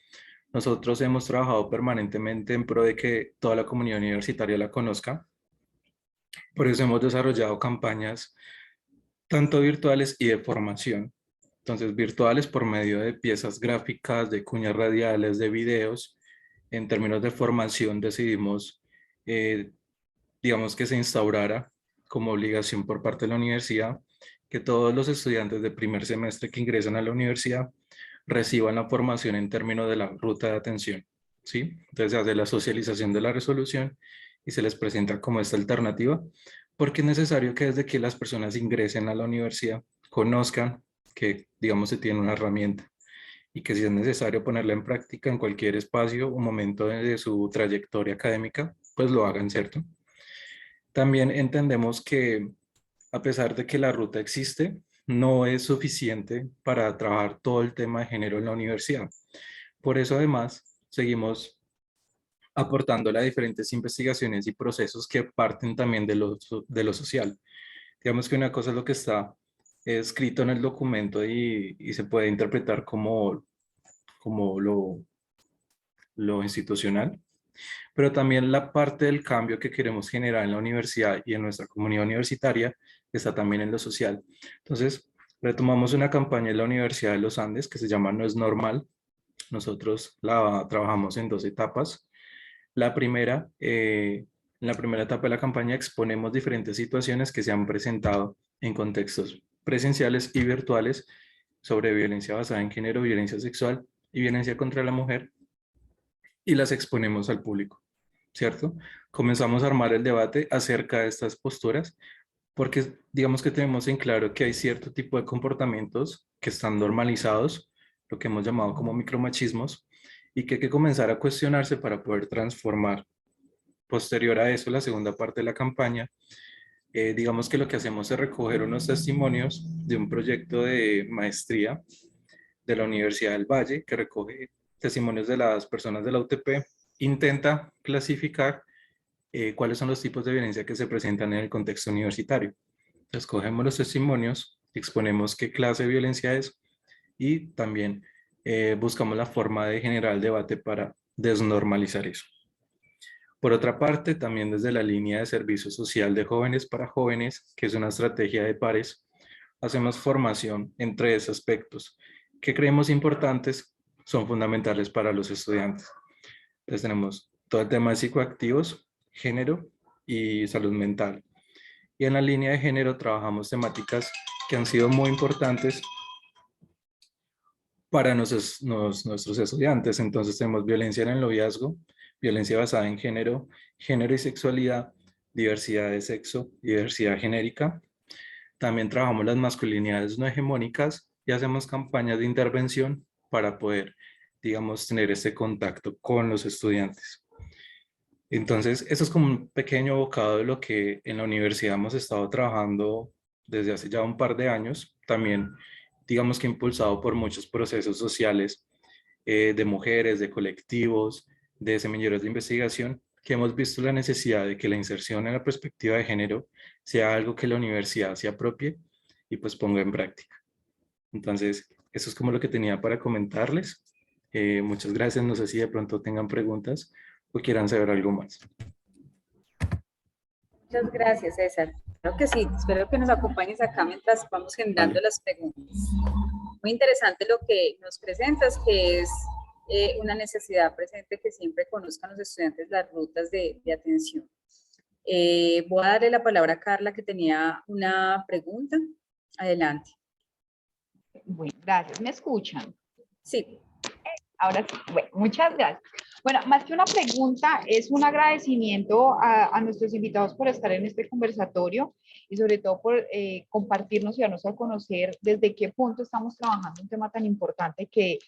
Nosotros hemos trabajado permanentemente en pro de que toda la comunidad universitaria la conozca. Por eso hemos desarrollado campañas tanto virtuales y de formación. Entonces, virtuales por medio de piezas gráficas, de cuñas radiales, de videos. En términos de formación decidimos, digamos, que se instaurara como obligación por parte de la universidad que todos los estudiantes de primer semestre que ingresan a la universidad reciban la formación en términos de la ruta de atención, ¿sí? Entonces se hace la socialización de la resolución y se les presenta como esta alternativa, porque es necesario que desde que las personas ingresen a la universidad conozcan que, digamos, se tiene una herramienta y que si es necesario ponerla en práctica en cualquier espacio o momento de su trayectoria académica, pues lo hagan, ¿cierto? También entendemos que a pesar de que la ruta existe, no es suficiente para trabajar todo el tema de género en la universidad. Por eso, además, seguimos aportando a diferentes investigaciones y procesos que parten también de lo social. Digamos que una cosa es lo que está escrito en el documento y se puede interpretar como lo institucional, pero también la parte del cambio que queremos generar en la universidad y en nuestra comunidad universitaria está también en lo social. Entonces, retomamos una campaña en la Universidad de los Andes que se llama No es Normal. Nosotros la trabajamos en 2 etapas. En la primera etapa de la campaña exponemos diferentes situaciones que se han presentado en contextos presenciales y virtuales sobre violencia basada en género, violencia sexual y violencia contra la mujer, y las exponemos al público, ¿cierto? Comenzamos a armar el debate acerca de estas posturas, porque digamos que tenemos en claro que hay cierto tipo de comportamientos que están normalizados, lo que hemos llamado como micromachismos, y que hay que comenzar a cuestionarse para poder transformar. Posterior a eso, la segunda parte de la campaña, digamos que lo que hacemos es recoger unos testimonios de un proyecto de maestría de la Universidad del Valle, que recoge testimonios de las personas de la UTP, intenta clasificar cuáles son los tipos de violencia que se presentan en el contexto universitario. Entonces, cogemos los testimonios, exponemos qué clase de violencia es y también buscamos la forma de generar el debate para desnormalizar eso. Por otra parte, también desde la línea de servicio social de jóvenes para jóvenes, que es una estrategia de pares, hacemos formación en 3 aspectos que creemos importantes, son fundamentales para los estudiantes. Entonces tenemos todo el tema de psicoactivos, género y salud mental. Y en la línea de género trabajamos temáticas que han sido muy importantes para nuestros estudiantes. Entonces tenemos violencia en el noviazgo, violencia basada en género, género y sexualidad, diversidad de sexo y diversidad genérica. También trabajamos las masculinidades no hegemónicas y hacemos campañas de intervención para poder, digamos, tener este contacto con los estudiantes. Entonces, eso es como un pequeño bocado de lo que en la universidad hemos estado trabajando desde hace ya un par de años. También, digamos que impulsado por muchos procesos sociales de mujeres, de colectivos, de semilleros de investigación, que hemos visto la necesidad de que la inserción en la perspectiva de género sea algo que la universidad se apropie y pues ponga en práctica. Entonces, eso es como lo que tenía para comentarles. Muchas gracias. No sé si de pronto tengan preguntas o quieran saber algo más. Muchas gracias, César. Creo que sí, espero que nos acompañes acá mientras vamos generando Vale. las preguntas. Muy interesante lo que nos presentas, que es una necesidad presente que siempre conozcan los estudiantes las rutas de atención. Voy a darle la palabra a Carla, que tenía una pregunta. Adelante. Bueno, gracias. ¿Me escuchan? Sí. Ahora sí. Bueno, muchas gracias. Bueno, más que una pregunta, es un agradecimiento a nuestros invitados por estar en este conversatorio y sobre todo por compartirnos y darnos a conocer desde qué punto estamos trabajando un tema tan importante que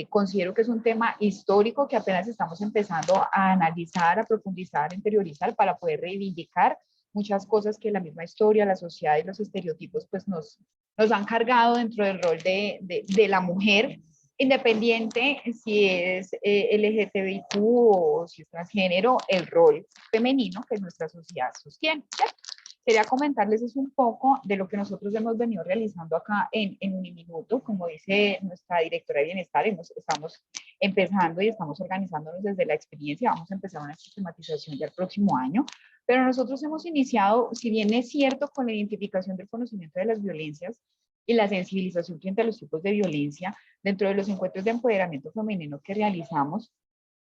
considero que es un tema histórico que apenas estamos empezando a analizar, a profundizar, a interiorizar para poder reivindicar muchas cosas que la misma historia, la sociedad y los estereotipos pues nos han cargado dentro del rol de la mujer, independiente si es LGTBIQ o si es transgénero, el rol femenino que nuestra sociedad sostiene, ¿cierto? Quería comentarles es un poco de lo que nosotros hemos venido realizando acá en Uniminuto. Como dice nuestra directora de Bienestar, estamos empezando y estamos organizándonos desde la experiencia. Vamos a empezar una sistematización ya el próximo año, pero nosotros hemos iniciado, si bien es cierto, con la identificación del conocimiento de las violencias y la sensibilización frente a los tipos de violencia, dentro de los encuentros de empoderamiento femenino que realizamos,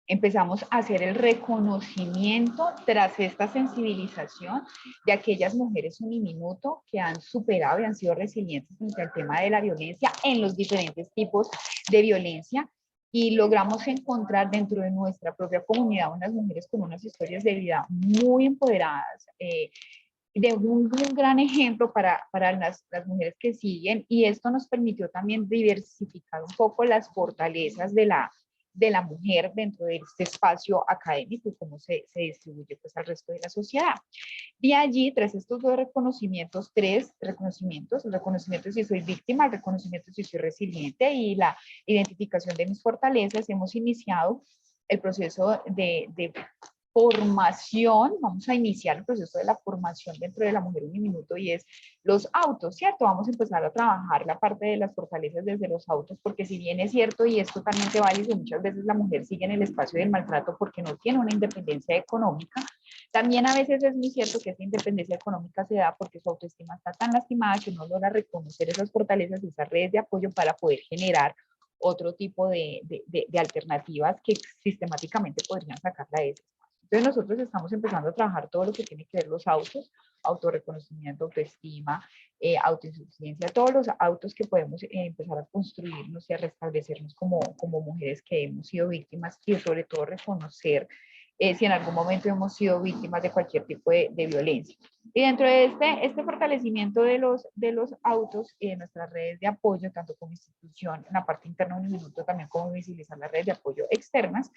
empezamos a hacer el reconocimiento tras esta sensibilización de aquellas mujeres uniminuto que han superado y han sido resilientes frente al tema de la violencia en los diferentes tipos de violencia, y logramos encontrar dentro de nuestra propia comunidad unas mujeres con unas historias de vida muy empoderadas, de un gran ejemplo para las mujeres que siguen, y esto nos permitió también diversificar un poco las fortalezas de la mujer dentro de este espacio académico y cómo se distribuye pues al resto de la sociedad. De allí, tras estos dos reconocimientos, 3 reconocimientos, el reconocimiento si soy víctima, el reconocimiento si soy resiliente y la identificación de mis fortalezas, hemos iniciado el proceso de formación. Vamos a iniciar el proceso de la formación dentro de la mujer Uniminuto, y es los autos, ¿cierto? Vamos a empezar a trabajar la parte de las fortalezas desde los autos, porque si bien es cierto, y es totalmente válido, muchas veces la mujer sigue en el espacio del maltrato porque no tiene una independencia económica, también a veces es muy cierto que esa independencia económica se da porque su autoestima está tan lastimada que no logra reconocer esas fortalezas y esas redes de apoyo para poder generar otro tipo de alternativas que sistemáticamente podrían sacarla de eso. Entonces nosotros estamos empezando a trabajar todo lo que tiene que ver los autos, autorreconocimiento, autoestima, autoinsuficiencia, todos los autos que podemos empezar a construirnos y a restablecernos como mujeres que hemos sido víctimas, y sobre todo reconocer si en algún momento hemos sido víctimas de cualquier tipo de violencia. Y dentro de este fortalecimiento de los autos y de nuestras redes de apoyo, tanto como institución, en la parte interna de Uniminuto, también como visibilizar las redes de apoyo externas,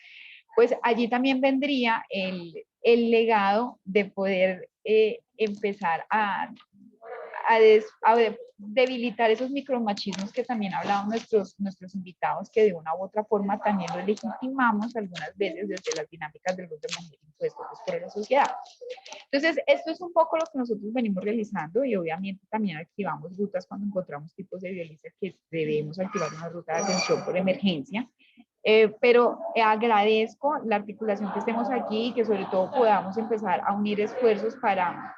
pues allí también vendría el legado de poder empezar a a debilitar esos micromachismos que también hablaban nuestros invitados, que de una u otra forma también los legitimamos algunas veces desde las dinámicas del rol de mujer impuesto pues, por la sociedad. Entonces, esto es un poco lo que nosotros venimos realizando y obviamente también activamos rutas cuando encontramos tipos de violencia que debemos activar una ruta de atención por emergencia. Pero agradezco la articulación que estemos aquí y que sobre todo podamos empezar a unir esfuerzos para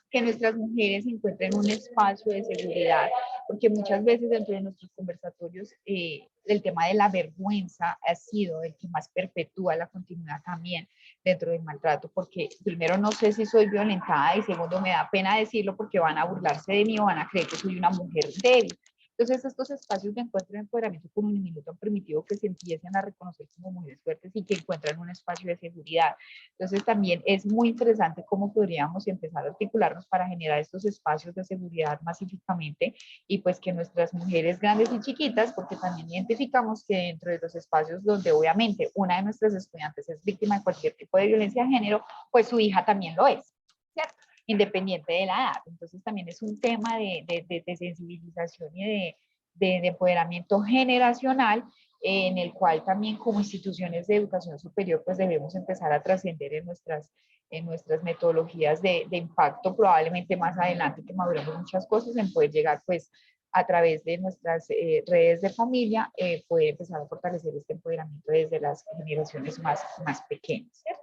que nuestras mujeres encuentren un espacio de seguridad, porque muchas veces dentro de nuestros conversatorios el tema de la vergüenza ha sido el que más perpetúa la continuidad también dentro del maltrato, porque primero no sé si soy violentada y segundo me da pena decirlo porque van a burlarse de mí o van a creer que soy una mujer débil. Entonces, estos espacios de encuentro y empoderamiento como un minuto han permitido que se empiecen a reconocer como mujeres fuertes y que encuentran un espacio de seguridad. Entonces, también es muy interesante cómo podríamos empezar a articularnos para generar estos espacios de seguridad masificamente y pues que nuestras mujeres grandes y chiquitas, porque también identificamos que dentro de los espacios donde obviamente una de nuestras estudiantes es víctima de cualquier tipo de violencia de género, pues su hija también lo es, ¿cierto? Independiente de la edad. Entonces también es un tema de sensibilización y de empoderamiento generacional en el cual también como instituciones de educación superior pues debemos empezar a trascender en nuestras metodologías de impacto, probablemente más adelante que maduremos muchas cosas, en poder llegar pues a través de nuestras redes de familia, poder empezar a fortalecer este empoderamiento desde las generaciones más pequeñas, ¿cierto?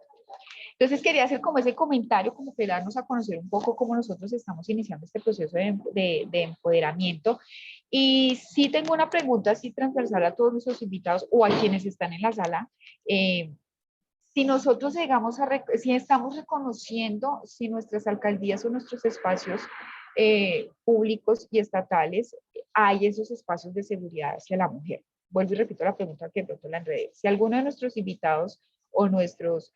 Entonces quería hacer como ese comentario, como que darnos a conocer un poco cómo nosotros estamos iniciando este proceso de empoderamiento. Y sí tengo una pregunta así transversal a todos nuestros invitados o a quienes están en la sala. Si nosotros llegamos si estamos reconociendo si nuestras alcaldías o nuestros espacios públicos y estatales hay esos espacios de seguridad hacia la mujer. Vuelvo y repito la pregunta que de pronto la enredé. Si alguno de nuestros invitados o nuestros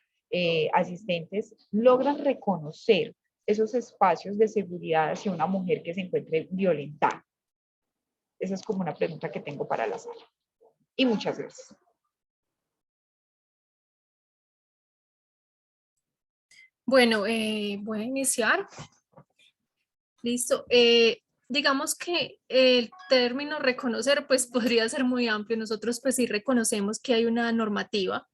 asistentes logran reconocer esos espacios de seguridad hacia una mujer que se encuentre violentada. Esa es como una pregunta que tengo para la sala. Y muchas gracias. Bueno, voy a iniciar. Listo. Digamos que el término reconocer pues podría ser muy amplio. Nosotros pues sí reconocemos que hay una normativa.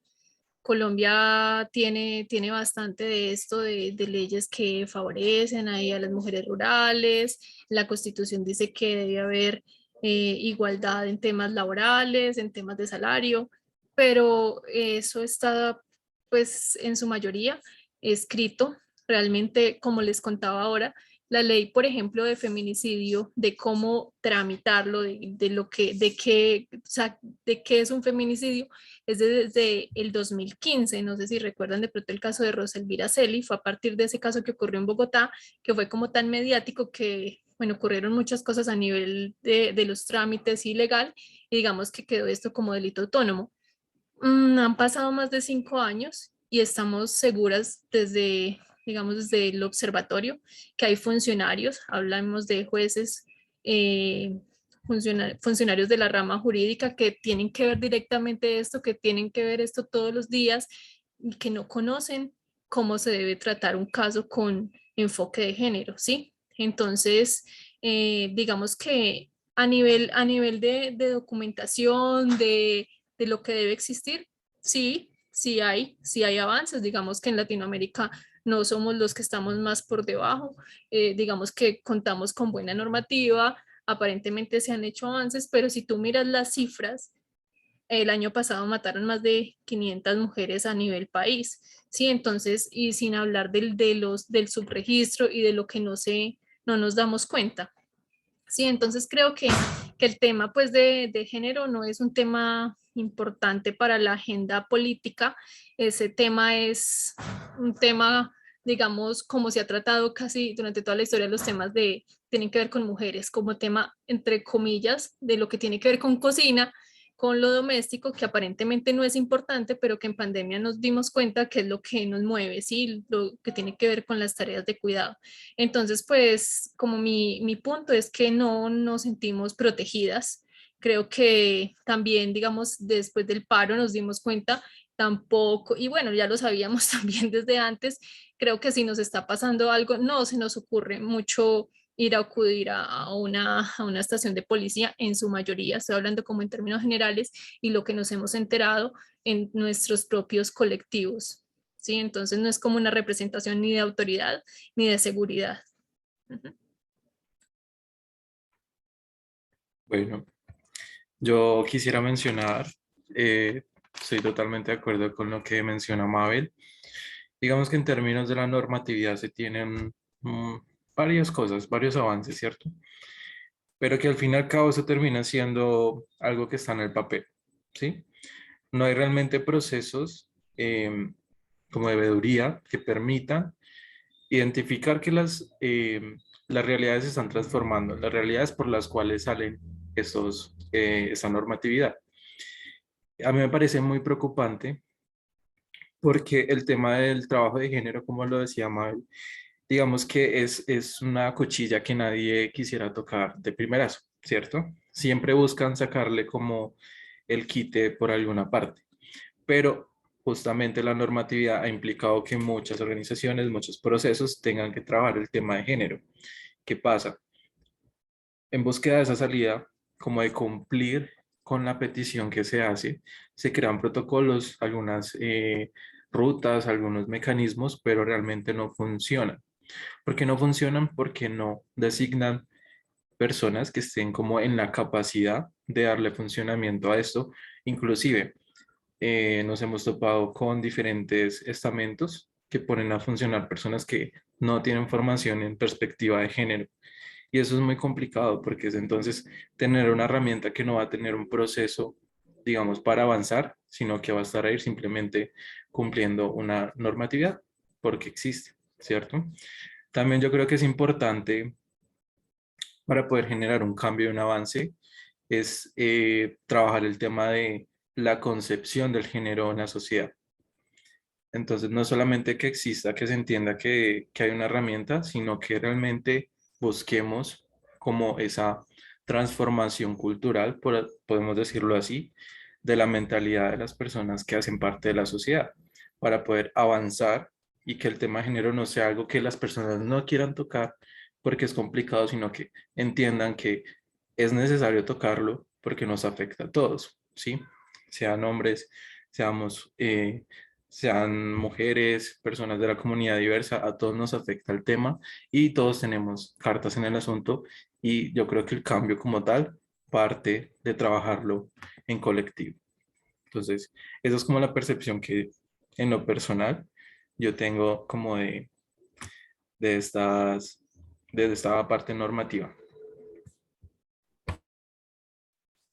Colombia tiene bastante de esto, de leyes que favorecen ahí a las mujeres rurales. La Constitución dice que debe haber igualdad en temas laborales, en temas de salario, pero eso está pues en su mayoría escrito. Realmente, como les contaba ahora, la ley, por ejemplo, de feminicidio, de cómo tramitarlo, o sea, de qué es un feminicidio, es desde el 2015. No sé si recuerdan de pronto el caso de Rosa Elvira Celi. Fue a partir de ese caso que ocurrió en Bogotá, que fue como tan mediático que, bueno, ocurrieron muchas cosas a nivel de los trámites y legal, y digamos que quedó esto como delito autónomo. Han pasado más de 5 años y estamos seguras desde, digamos, desde el observatorio, que hay funcionarios, hablamos de jueces, funcionarios de la rama jurídica que tienen que ver directamente esto, que tienen que ver esto todos los días y que no conocen cómo se debe tratar un caso con enfoque de género, ¿sí? Entonces, digamos que a nivel de documentación, de lo que debe existir, sí, sí hay avances. Digamos que en Latinoamérica no somos los que estamos más por debajo, digamos que contamos con buena normativa, aparentemente se han hecho avances, pero si tú miras las cifras, el año pasado mataron más de 500 mujeres a nivel país, ¿sí? Entonces, y sin hablar del subregistro y de lo que no nos damos cuenta. Sí, entonces creo que el tema pues de género no es un tema importante para la agenda política. Ese tema es un tema, digamos, como se ha tratado casi durante toda la historia, los temas tienen que ver con mujeres, como tema, entre comillas, de lo que tiene que ver con cocina, con lo doméstico, que aparentemente no es importante, pero que en pandemia nos dimos cuenta que es lo que nos mueve, ¿sí? Lo que tiene que ver con las tareas de cuidado. Entonces, pues, como mi punto es que no nos sentimos protegidas. Creo que también, digamos, después del paro nos dimos cuenta tampoco, y bueno, ya lo sabíamos también desde antes, creo que si nos está pasando algo, no se nos ocurre mucho ir a acudir a una estación de policía, en su mayoría, estoy hablando como en términos generales, y lo que nos hemos enterado en nuestros propios colectivos, ¿sí? Entonces no es como una representación ni de autoridad ni de seguridad. Ujú. Bueno, yo quisiera mencionar, estoy totalmente de acuerdo con lo que menciona Mabel. Digamos que en términos de la normatividad se tienen varias cosas, varios avances, ¿cierto? Pero que al fin y al cabo eso termina siendo algo que está en el papel, ¿sí? No hay realmente procesos como de veeduría que permitan identificar que las realidades se están transformando, las realidades por las cuales salen esta normatividad. A mí me parece muy preocupante porque el tema del trabajo de género, como lo decía Mabel, digamos que es una cuchilla que nadie quisiera tocar de primerazo, ¿cierto? Siempre buscan sacarle como el quite por alguna parte, pero justamente la normatividad ha implicado que muchas organizaciones, muchos procesos tengan que trabajar el tema de género. ¿Qué pasa? En búsqueda de esa salida, como de cumplir con la petición que se hace, se crean protocolos, algunas rutas, algunos mecanismos, pero realmente no funcionan. ¿Por qué no funcionan? Porque no designan personas que estén como en la capacidad de darle funcionamiento a esto. Inclusive, nos hemos topado con diferentes estamentos que ponen a funcionar personas que no tienen formación en perspectiva de género. Y eso es muy complicado porque es entonces tener una herramienta que no va a tener un proceso, digamos, para avanzar, sino que va a estar ahí simplemente cumpliendo una normatividad porque existe, ¿cierto? También yo creo que es importante para poder generar un cambio y un avance es trabajar el tema de la concepción del género en la sociedad. Entonces, no solamente que exista, que se entienda que hay una herramienta, sino que realmente busquemos como esa transformación cultural, podemos decirlo así, de la mentalidad de las personas que hacen parte de la sociedad, para poder avanzar y que el tema de género no sea algo que las personas no quieran tocar porque es complicado, sino que entiendan que es necesario tocarlo porque nos afecta a todos, ¿sí? Sean hombres, seamos sean mujeres, personas de la comunidad diversa, a todos nos afecta el tema y todos tenemos cartas en el asunto y yo creo que el cambio como tal parte de trabajarlo en colectivo. Entonces, esa es como la percepción que en lo personal yo tengo como de estas, de esta parte normativa.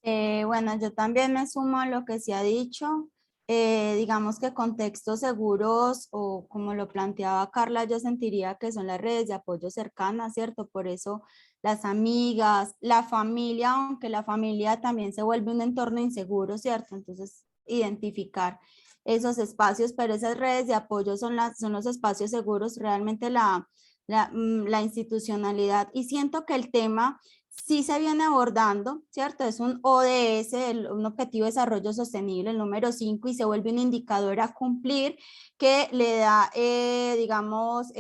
Bueno, yo también me sumo a lo que se ha dicho. Digamos que contextos seguros o como lo planteaba Carla, yo sentiría que son las redes de apoyo cercanas, ¿cierto? Por eso las amigas, la familia, aunque la familia también se vuelve un entorno inseguro, ¿cierto? Entonces, identificar esos espacios, pero esas redes de apoyo son los espacios seguros, realmente la institucionalidad. Y siento que el tema sí se viene abordando, ¿cierto? Es un ODS, un Objetivo de Desarrollo Sostenible, el número 5, y se vuelve un indicador a cumplir que le da, digamos,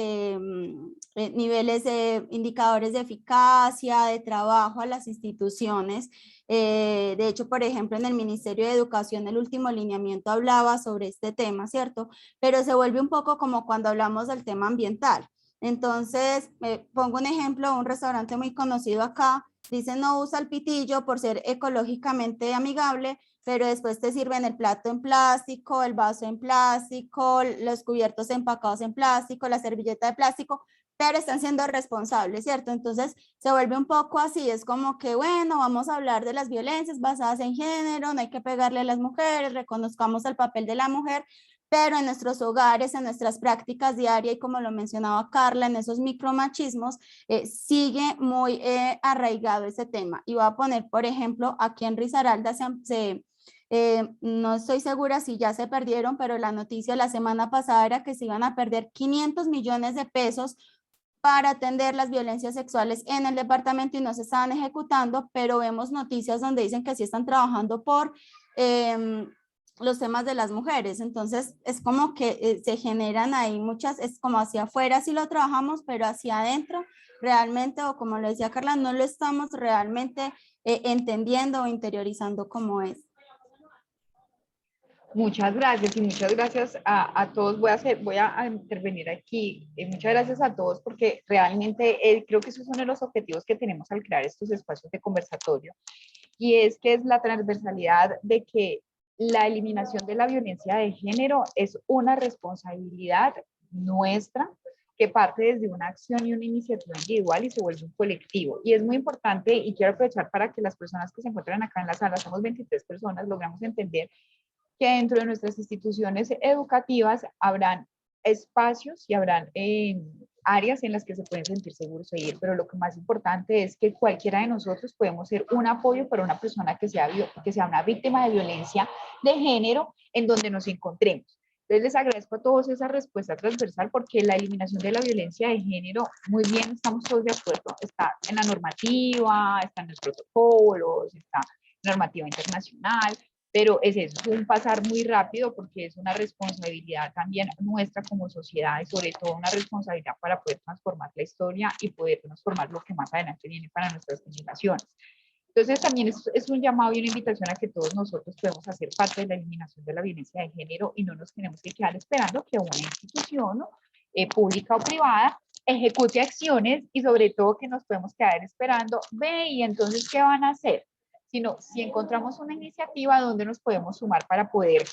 niveles de indicadores de eficacia, de trabajo a las instituciones. De hecho, por ejemplo, en el Ministerio de Educación, el último lineamiento hablaba sobre este tema, ¿cierto? Pero se vuelve un poco como cuando hablamos del tema ambiental. Entonces, pongo un ejemplo, un restaurante muy conocido acá, dice no usa el pitillo por ser ecológicamente amigable, pero después te sirven el plato en plástico, el vaso en plástico, los cubiertos empacados en plástico, la servilleta de plástico, pero están siendo responsables, ¿cierto? Entonces se vuelve un poco así, es como que, bueno, vamos a hablar de las violencias basadas en género, no hay que pegarle a las mujeres, reconozcamos el papel de la mujer, pero en nuestros hogares, en nuestras prácticas diarias, y como lo mencionaba Carla, en esos micromachismos, sigue muy arraigado ese tema. Y voy a poner, por ejemplo, aquí en Risaralda no estoy segura si ya se perdieron, pero la noticia la semana pasada era que se iban a perder 500 millones de pesos para atender las violencias sexuales en el departamento y no se estaban ejecutando, pero vemos noticias donde dicen que sí están trabajando por los temas de las mujeres. Entonces es como que se generan ahí muchas, es como hacia afuera sí lo trabajamos, pero hacia adentro realmente, o como lo decía Carla, no lo estamos realmente entendiendo o interiorizando como es. Muchas gracias y muchas gracias a todos. Voy a intervenir aquí. Muchas gracias a todos porque realmente creo que esos son los objetivos que tenemos al crear estos espacios de conversatorio. Y es que es la transversalidad de que la eliminación de la violencia de género es una responsabilidad nuestra que parte desde una acción y una iniciativa individual y se vuelve un colectivo. Y es muy importante, y quiero aprovechar para que las personas que se encuentran acá en la sala, somos 23 personas, logramos entender que dentro de nuestras instituciones educativas habrán espacios y habrán áreas en las que se pueden sentir seguros de ir, pero lo que más importante es que cualquiera de nosotros podemos ser un apoyo para una persona que sea una víctima de violencia de género en donde nos encontremos. Entonces les agradezco a todos esa respuesta transversal porque la eliminación de la violencia de género, muy bien, estamos todos de acuerdo, está en la normativa, está en los protocolos, está en la normativa internacional, pero es eso, es un pasar muy rápido porque es una responsabilidad también nuestra como sociedad y sobre todo una responsabilidad para poder transformar la historia y poder transformar lo que más adelante viene para nuestras generaciones. Entonces también es un llamado y una invitación a que todos nosotros podemos hacer parte de la eliminación de la violencia de género y no nos tenemos que quedar esperando que una institución pública o privada ejecute acciones y sobre todo que nos podemos quedar esperando, ve y entonces ¿qué van a hacer? Sino si encontramos una iniciativa donde nos podemos sumar para poder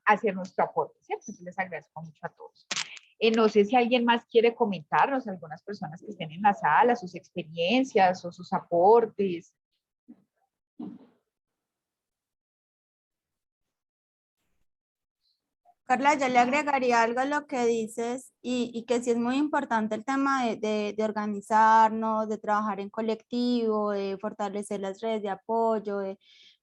hacer nuestro aporte, ¿cierto? Entonces les agradezco mucho a todos. No sé si alguien más quiere comentarnos, algunas personas que estén en la sala, sus experiencias o sus aportes. Carla, yo le agregaría algo a lo que dices y que sí es muy importante el tema de organizarnos, de trabajar en colectivo, de fortalecer las redes de apoyo,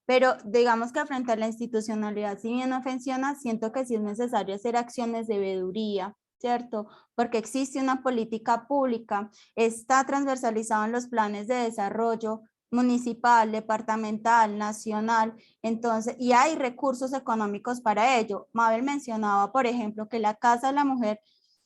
pero digamos que frente a la institucionalidad, si bien no funciona, siento que sí es necesario hacer acciones de veeduría, ¿cierto? Porque existe una política pública, está transversalizado en los planes de desarrollo municipal, departamental, nacional, entonces, y hay recursos económicos para ello. Mabel mencionaba, por ejemplo, que la Casa de la Mujer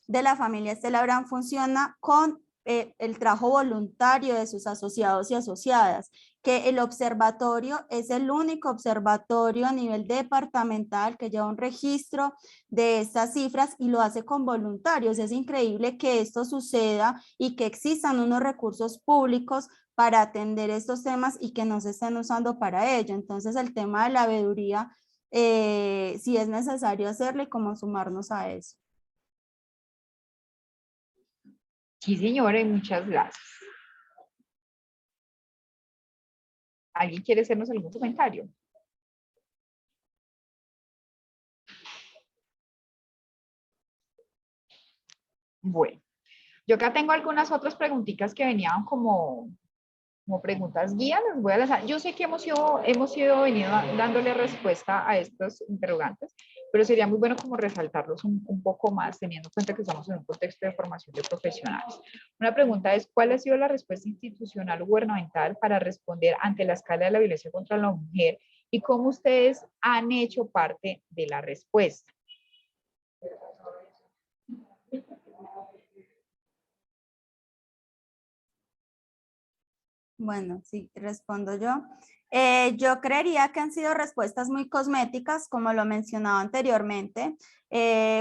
de la familia Estela Brand funciona con el trabajo voluntario de sus asociados y asociadas, que el observatorio es el único observatorio a nivel departamental que lleva un registro de estas cifras y lo hace con voluntarios. Es increíble que esto suceda y que existan unos recursos públicos para atender estos temas y que no se estén usando para ello. Entonces el tema de la veeduría, sí es necesario hacerlo y cómo sumarnos a eso. Sí, señora, y muchas gracias. ¿Alguien quiere hacernos algún comentario? Bueno, yo acá tengo algunas otras preguntitas que venían como preguntas guía, les voy a lanzar. Yo sé que hemos ido venido dándole respuesta a estos interrogantes, pero sería muy bueno como resaltarlos un poco más, teniendo en cuenta que estamos en un contexto de formación de profesionales. Una pregunta es, ¿cuál ha sido la respuesta institucional o gubernamental para responder ante la escala de la violencia contra la mujer y cómo ustedes han hecho parte de la respuesta? Bueno, sí, respondo yo. Yo creería que han sido respuestas muy cosméticas, como lo mencionaba anteriormente,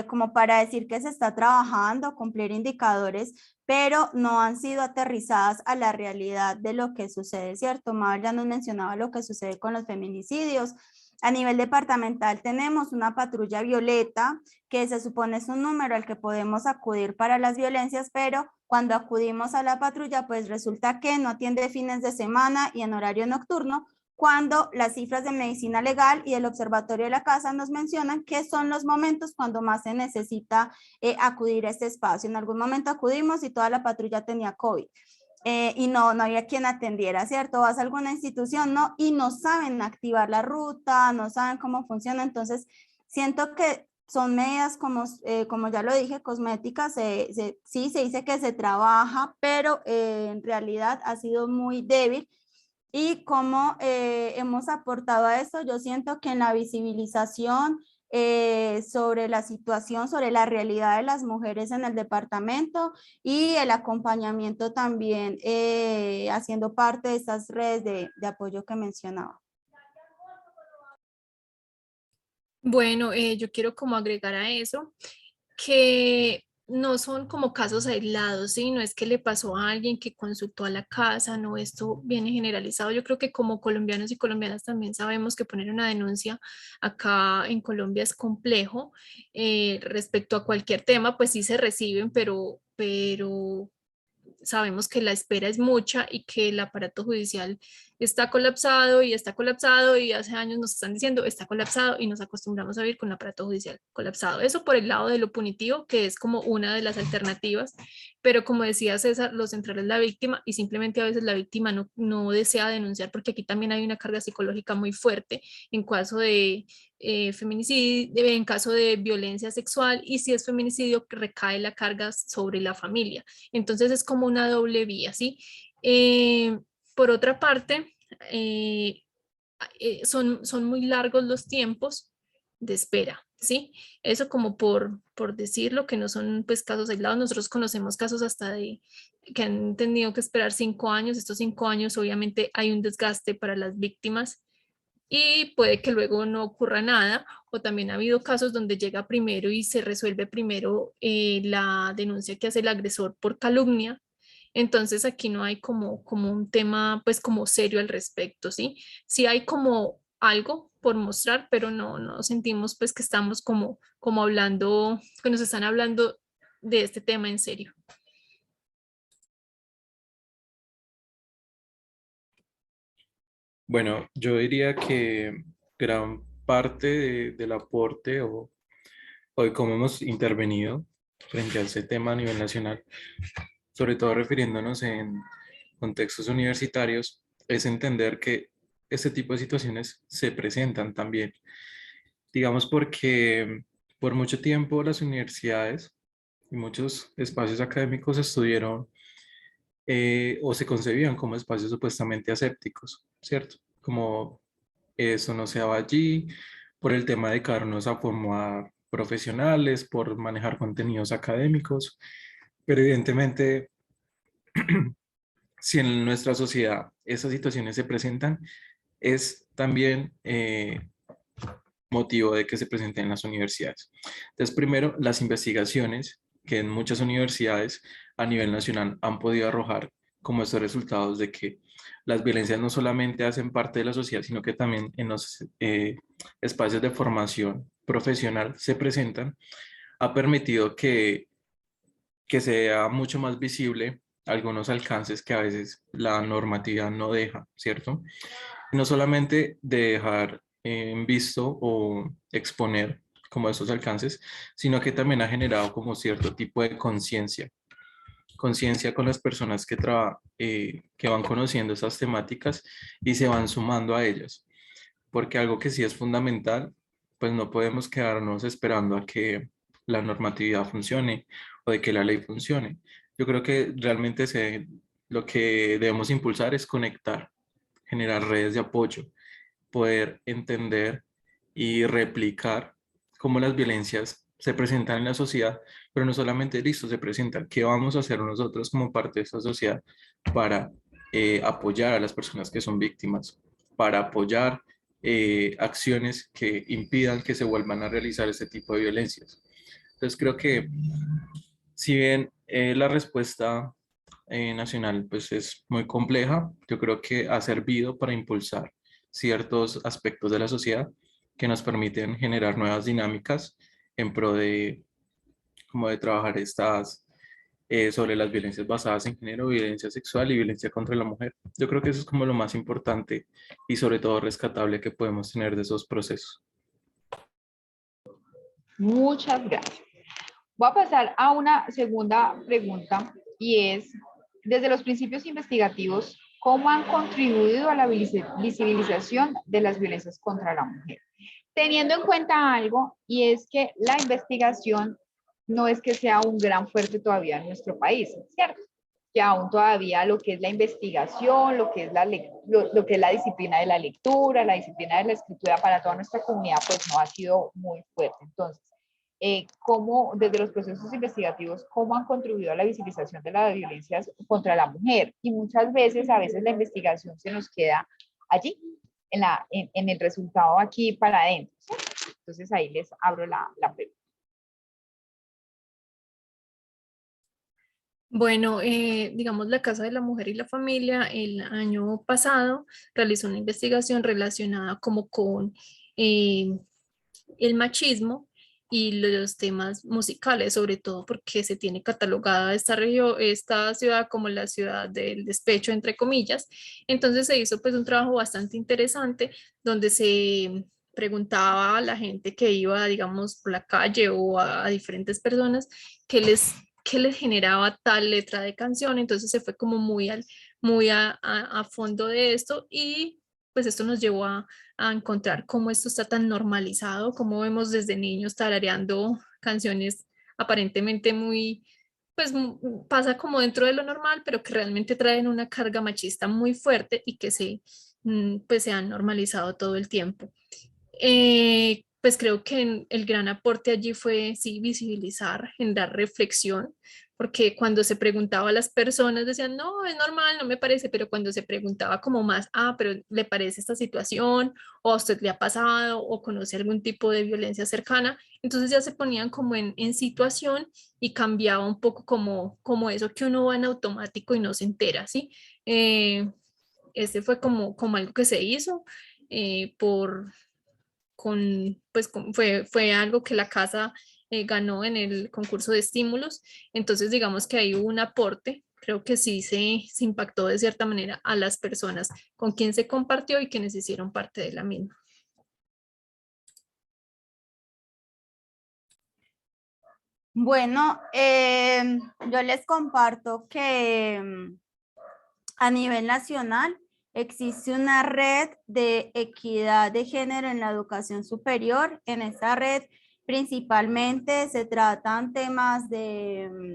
como para decir que se está trabajando, cumplir indicadores, pero no han sido aterrizadas a la realidad de lo que sucede, ¿cierto? Mabel ya nos mencionaba lo que sucede con los feminicidios. A nivel departamental tenemos una patrulla violeta, que se supone es un número al que podemos acudir para las violencias, pero cuando acudimos a la patrulla, pues resulta que no atiende fines de semana y en horario nocturno, cuando las cifras de medicina legal y el observatorio de la casa nos mencionan que son los momentos cuando más se necesita acudir a este espacio. En algún momento acudimos y toda la patrulla tenía COVID. Y no había quien atendiera, ¿cierto? Vas a alguna institución, ¿no? Y no saben activar la ruta, no saben cómo funciona, entonces siento que son medidas como ya lo dije, cosméticas, sí se dice que se trabaja, pero en realidad ha sido muy débil y cómo hemos aportado a esto. Yo siento que en la visibilización sobre la situación, sobre la realidad de las mujeres en el departamento y el acompañamiento también haciendo parte de estas redes de apoyo que mencionaba. Bueno, yo quiero como agregar a eso que no son como casos aislados, ¿sí? No es que le pasó a alguien que consultó a la casa, no, esto viene generalizado. Yo creo que como colombianos y colombianas también sabemos que poner una denuncia acá en Colombia es complejo. Respecto a cualquier tema, pues sí se reciben, pero sabemos que la espera es mucha y que el aparato judicial está colapsado y hace años nos están diciendo está colapsado y nos acostumbramos a vivir con el aparato judicial colapsado. Eso por el lado de lo punitivo, que es como una de las alternativas, pero como decía César, lo central es la víctima y simplemente a veces la víctima no desea denunciar porque aquí también hay una carga psicológica muy fuerte en caso de feminicidio, en caso de violencia sexual, y si es feminicidio recae la carga sobre la familia. Entonces es como una doble vía, ¿sí? Por otra parte, son muy largos los tiempos de espera, ¿sí? Eso como por decirlo, que no son pues casos aislados. Nosotros conocemos casos hasta de que han tenido que esperar 5 años. Estos 5 años obviamente hay un desgaste para las víctimas y puede que luego no ocurra nada, o también ha habido casos donde llega primero y se resuelve primero la denuncia que hace el agresor por calumnia. Entonces aquí no hay como un tema pues como serio al respecto, ¿sí? Sí hay como algo por mostrar, pero no sentimos pues que estamos como hablando, que nos están hablando de este tema en serio. Bueno, yo diría que gran parte del aporte o de cómo hemos intervenido frente a ese tema a nivel nacional, sobre todo refiriéndonos en contextos universitarios, es entender que este tipo de situaciones se presentan también. Digamos porque por mucho tiempo las universidades y muchos espacios académicos estuvieron o se concebían como espacios supuestamente asépticos, ¿cierto? Como eso no se daba allí, por el tema de dedicarnos a formar profesionales, por manejar contenidos académicos, pero evidentemente, si en nuestra sociedad esas situaciones se presentan, es también motivo de que se presenten en las universidades. Entonces, primero, las investigaciones que en muchas universidades a nivel nacional han podido arrojar como estos resultados de que las violencias no solamente hacen parte de la sociedad, sino que también en los espacios de formación profesional se presentan, ha permitido que sea mucho más visible algunos alcances que a veces la normatividad no deja, ¿cierto? No solamente de dejar en visto o exponer como esos alcances, sino que también ha generado como cierto tipo de conciencia con las personas que van conociendo esas temáticas y se van sumando a ellas. Porque algo que sí es fundamental, pues no podemos quedarnos esperando a que la normatividad funcione o de que la ley funcione. Yo creo que realmente lo que debemos impulsar es conectar, generar redes de apoyo, poder entender y replicar cómo las violencias se presentan en la sociedad, pero no solamente listo, se presentan, qué vamos a hacer nosotros como parte de esta sociedad para apoyar a las personas que son víctimas, para apoyar acciones que impidan que se vuelvan a realizar este tipo de violencias. Entonces creo que si bien la respuesta nacional pues es muy compleja, yo creo que ha servido para impulsar ciertos aspectos de la sociedad que nos permiten generar nuevas dinámicas en pro de, como de trabajar sobre las violencias basadas en género, violencia sexual y violencia contra la mujer. Yo creo que eso es como lo más importante y sobre todo rescatable que podemos tener de esos procesos. Muchas gracias. Voy a pasar a una segunda pregunta y es, desde los principios investigativos, ¿cómo han contribuido a la visibilización de las violencias contra la mujer? Teniendo en cuenta algo, y es que la investigación no es que sea un gran fuerte todavía en nuestro país, ¿cierto? que aún todavía lo que es la investigación, lo que es lo que es la disciplina de la lectura, la disciplina de la escritura para toda nuestra comunidad, pues no ha sido muy fuerte. Entonces, cómo desde los procesos investigativos, cómo han contribuido a la visibilización de las violencias contra la mujer. Y muchas veces, a veces la investigación se nos queda allí, en el resultado aquí para adentro, ¿sí? Entonces ahí les abro la pregunta. Bueno, digamos, la Casa de la Mujer y la Familia el año pasado realizó una investigación relacionada como con el machismo y los temas musicales, sobre todo porque se tiene catalogada esta región, esta ciudad como la ciudad del despecho, entre comillas. Entonces se hizo pues un trabajo bastante interesante donde se preguntaba a la gente que iba, digamos, por la calle o a diferentes personas qué les generaba tal letra de canción. Entonces se fue como muy a fondo de esto y pues esto nos llevó a encontrar cómo esto está tan normalizado, cómo vemos desde niños tarareando canciones aparentemente muy, pues pasa como dentro de lo normal, pero que realmente traen una carga machista muy fuerte y que pues se han normalizado todo el tiempo. Pues creo que el gran aporte allí fue sí visibilizar, en dar reflexión, porque cuando se preguntaba a las personas decían, no, es normal, no me parece, pero cuando se preguntaba como más, pero ¿le parece esta situación? ¿O a usted le ha pasado? ¿O conoce algún tipo de violencia cercana? Entonces ya se ponían como en situación y cambiaba un poco como eso que uno va en automático y no se entera, ¿sí? Este fue como algo que se hizo por fue algo que la casa ganó en el concurso de estímulos. Entonces digamos que hay un aporte, creo que sí se impactó de cierta manera a las personas con quien se compartió y quienes hicieron parte de la misma. Bueno, yo les comparto que a nivel nacional existe una red de equidad de género en la educación superior. En esta red principalmente se tratan temas de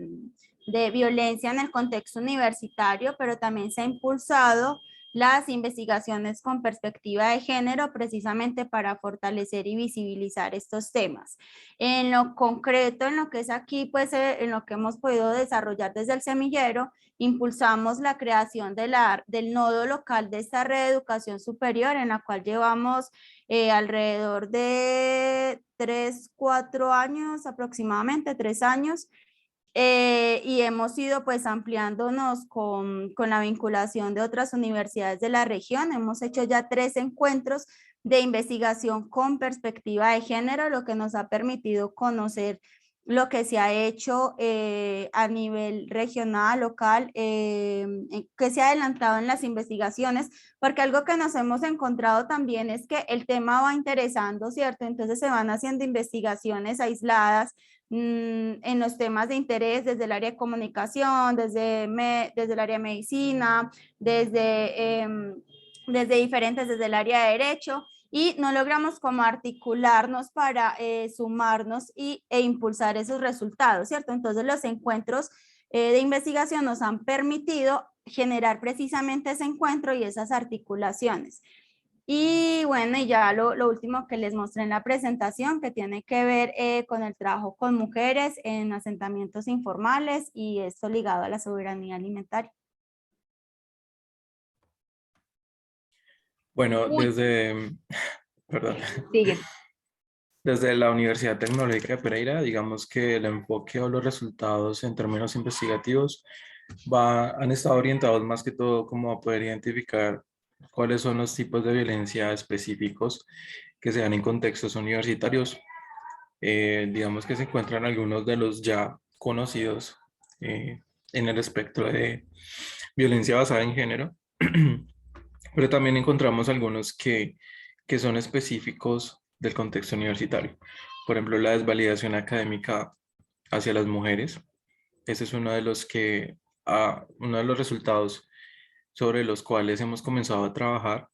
violencia en el contexto universitario, pero también se ha impulsado las investigaciones con perspectiva de género precisamente para fortalecer y visibilizar estos temas. En lo concreto, en lo que es aquí, pues en lo que hemos podido desarrollar desde el semillero, impulsamos la creación del nodo local de esta red de educación superior, en la cual llevamos alrededor de 3, 4 años, aproximadamente 3 años, y hemos ido pues ampliándonos con la vinculación de otras universidades de la región. Hemos hecho ya 3 encuentros de investigación con perspectiva de género, lo que nos ha permitido conocer lo que se ha hecho a nivel regional, local, que se ha adelantado en las investigaciones, porque algo que nos hemos encontrado también es que el tema va interesando, ¿cierto? Entonces se van haciendo investigaciones aisladas en los temas de interés desde el área de comunicación, desde el área de medicina, desde diferentes, desde el área de derecho, y no logramos como articularnos para sumarnos e impulsar esos resultados, ¿cierto? Entonces los encuentros de investigación nos han permitido generar precisamente ese encuentro y esas articulaciones. Y bueno, y ya lo último que les mostré en la presentación, que tiene que ver con el trabajo con mujeres en asentamientos informales y esto ligado a la soberanía alimentaria. Bueno, perdón. Sigue. Desde la Universidad Tecnológica de Pereira, digamos que el enfoque o los resultados en términos investigativos han estado orientados más que todo como a poder identificar cuáles son los tipos de violencia específicos que se dan en contextos universitarios. Digamos que se encuentran algunos de los ya conocidos en el espectro de violencia basada en género, pero también encontramos algunos que son específicos del contexto universitario. Por ejemplo, la desvalidación académica hacia las mujeres. Ese es uno de los resultados sobre los cuales hemos comenzado a trabajar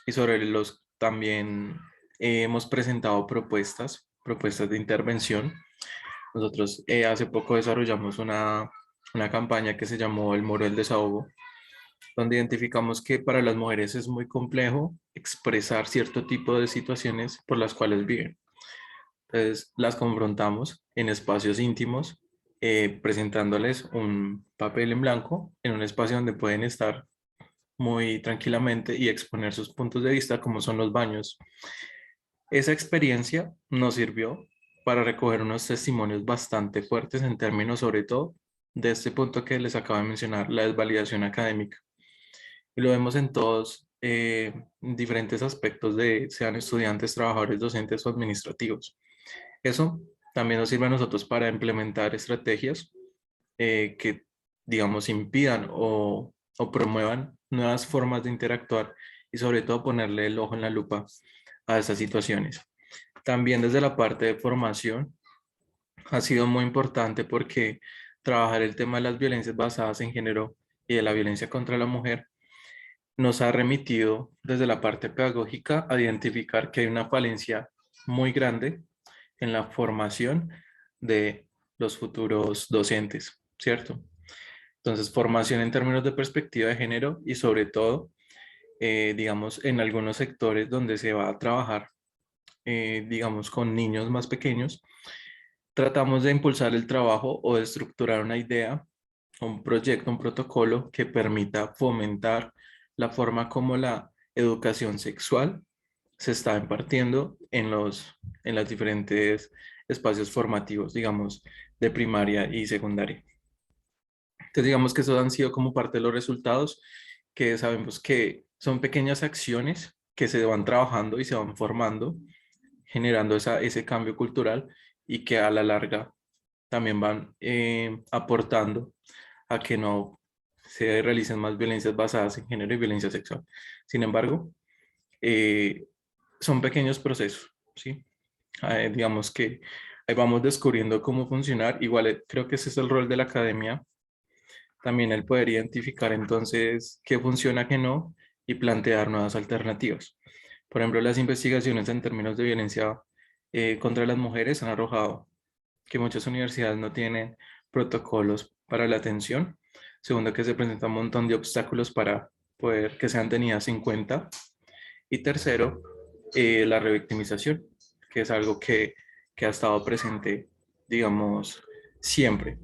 y sobre los también hemos presentado propuestas de intervención. Nosotros hace poco desarrollamos una una campaña que se llamó El Muro del Desahogo, donde identificamos que para las mujeres es muy complejo expresar cierto tipo de situaciones por las cuales viven. Entonces las confrontamos en espacios íntimos, presentándoles un papel en blanco en un espacio donde pueden estar muy tranquilamente y exponer sus puntos de vista, como son los baños. Esa experiencia nos sirvió para recoger unos testimonios bastante fuertes en términos, sobre todo, de este punto que les acabo de mencionar, la desvalidación académica. Y lo vemos en todos diferentes aspectos de, sean estudiantes, trabajadores, docentes o administrativos. Eso también nos sirve a nosotros para implementar estrategias que, digamos, impidan o promuevan nuevas formas de interactuar y sobre todo ponerle el ojo en la lupa a estas situaciones. También desde la parte de formación ha sido muy importante porque trabajar el tema de las violencias basadas en género y de la violencia contra la mujer nos ha remitido desde la parte pedagógica a identificar que hay una falencia muy grande en la formación de los futuros docentes, ¿cierto? Entonces, formación en términos de perspectiva de género y sobre todo, digamos, en algunos sectores donde se va a trabajar, digamos, con niños más pequeños, tratamos de impulsar el trabajo o de estructurar una idea, un proyecto, un protocolo que permita fomentar la forma como la educación sexual se está impartiendo en los diferentes espacios formativos, digamos, de primaria y secundaria. Entonces, digamos que esos han sido como parte de los resultados, que sabemos que son pequeñas acciones que se van trabajando y se van formando, generando ese cambio cultural y que a la larga también van aportando a que no se realicen más violencias basadas en género y violencia sexual. Sin embargo, son pequeños procesos, ¿sí? Digamos que ahí vamos descubriendo cómo funcionar. Igual creo que ese es el rol de la academia, también el poder identificar entonces qué funciona, qué no, y plantear nuevas alternativas. Por ejemplo, las investigaciones en términos de violencia contra las mujeres han arrojado que muchas universidades no tienen protocolos para la atención. Segundo, que se presenta un montón de obstáculos para poder que sean tenidas en cuenta. Y tercero, la revictimización, que es algo que ha estado presente, digamos, siempre.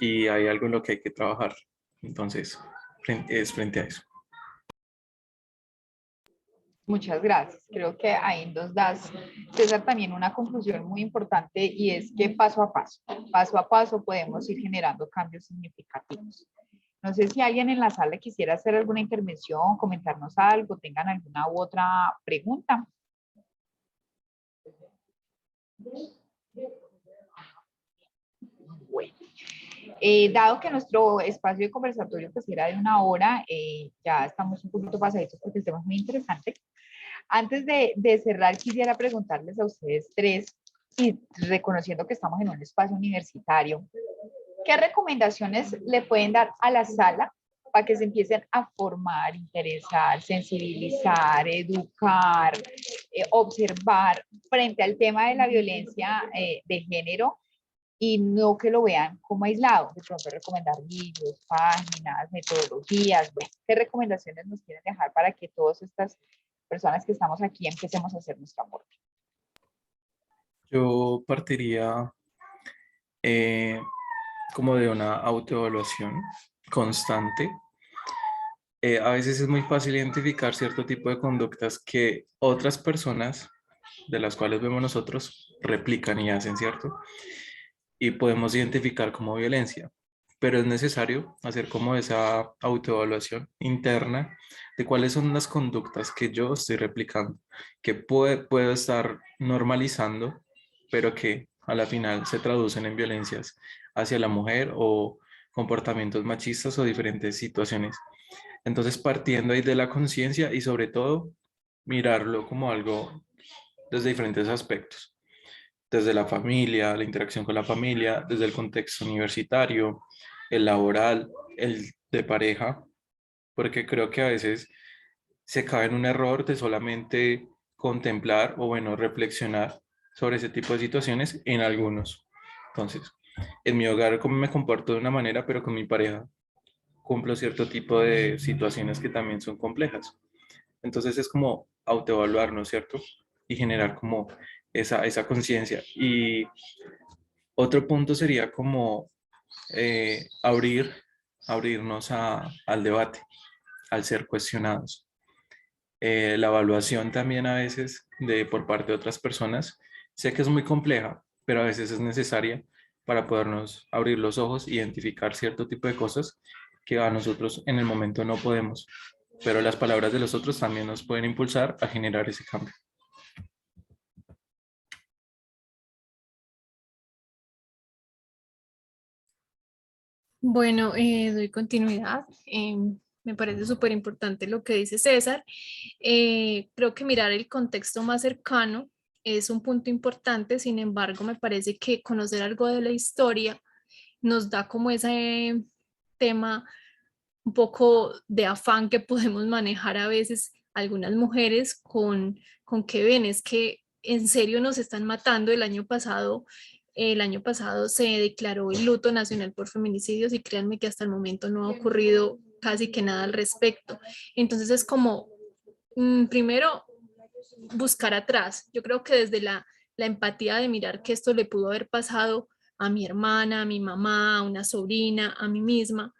Y hay algo en lo que hay que trabajar. Entonces, es frente a eso. Muchas gracias. Creo que ahí nos das, César, también una conclusión muy importante y es que paso a paso podemos ir generando cambios significativos. No sé si alguien en la sala quisiera hacer alguna intervención, comentarnos algo, tengan alguna u otra pregunta. Bueno, dado que nuestro espacio de conversatorio pues era de 1 hora, ya estamos un poquito pasaditos porque el tema es muy interesante. Antes de cerrar, quisiera preguntarles a ustedes tres, y reconociendo que estamos en un espacio universitario, ¿qué recomendaciones le pueden dar a la sala para que se empiecen a formar, interesar, sensibilizar, educar, observar frente al tema de la violencia de género y no que lo vean como aislado? De pronto recomendar libros, páginas, metodologías. Bueno, ¿qué recomendaciones nos quieren dejar para que todas estas personas que estamos aquí empecemos a hacer nuestro aporte? Yo partiría como de una autoevaluación constante. A veces es muy fácil identificar cierto tipo de conductas que otras personas de las cuales vemos nosotros replican y hacen, ¿cierto? Y podemos identificar como violencia, pero es necesario hacer como esa autoevaluación interna de cuáles son las conductas que yo estoy replicando, que puedo estar normalizando, pero que a la final se traducen en violencias hacia la mujer o comportamientos machistas o diferentes situaciones. Entonces, partiendo ahí de la conciencia y sobre todo mirarlo como algo desde diferentes aspectos, desde la familia, la interacción con la familia, desde el contexto universitario, el laboral, el de pareja, porque creo que a veces se cae en un error de solamente contemplar o bueno, reflexionar sobre ese tipo de situaciones en algunos. Entonces, en mi hogar cómo me comporto de una manera, pero con mi pareja cumplo cierto tipo de situaciones que también son complejas. Entonces es como autoevaluarnos, ¿cierto? Y generar como esa conciencia. Y otro punto sería como abrirnos al debate, al ser cuestionados. La evaluación también a veces por parte de otras personas, sé que es muy compleja, pero a veces es necesaria para podernos abrir los ojos, identificar cierto tipo de cosas que a nosotros en el momento no podemos, pero las palabras de los otros también nos pueden impulsar a generar ese cambio. Bueno, doy continuidad. Me parece súper importante lo que dice César. Creo que mirar el contexto más cercano es un punto importante. Sin embargo, me parece que conocer algo de la historia nos da como ese tema un poco de afán que podemos manejar a veces algunas mujeres con que ven, es que en serio nos están matando. El año pasado se declaró el luto nacional por feminicidios y créanme que hasta el momento no ha ocurrido casi que nada al respecto. Entonces es como, primero, buscar atrás. Yo creo que desde la empatía de mirar que esto le pudo haber pasado a mi hermana, a mi mamá, a una sobrina, a mí misma,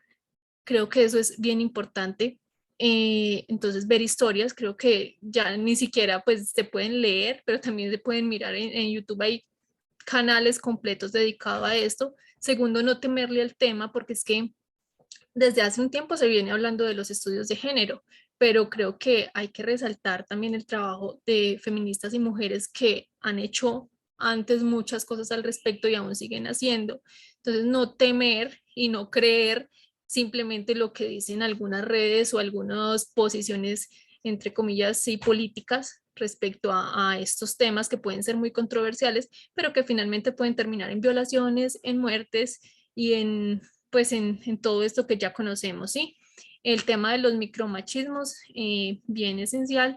creo que eso es bien importante. Entonces ver historias, creo que ya ni siquiera pues se pueden leer, pero también se pueden mirar en YouTube. Hay canales completos dedicados a esto. Segundo, no temerle al tema, porque es que desde hace un tiempo se viene hablando de los estudios de género, pero creo que hay que resaltar también el trabajo de feministas y mujeres que han hecho antes muchas cosas al respecto y aún siguen haciendo. Entonces, no temer y no creer simplemente lo que dicen algunas redes o algunas posiciones, entre comillas, sí, políticas respecto a estos temas que pueden ser muy controversiales, pero que finalmente pueden terminar en violaciones, en muertes y pues en todo esto que ya conocemos, ¿sí? El tema de los micromachismos, bien esencial.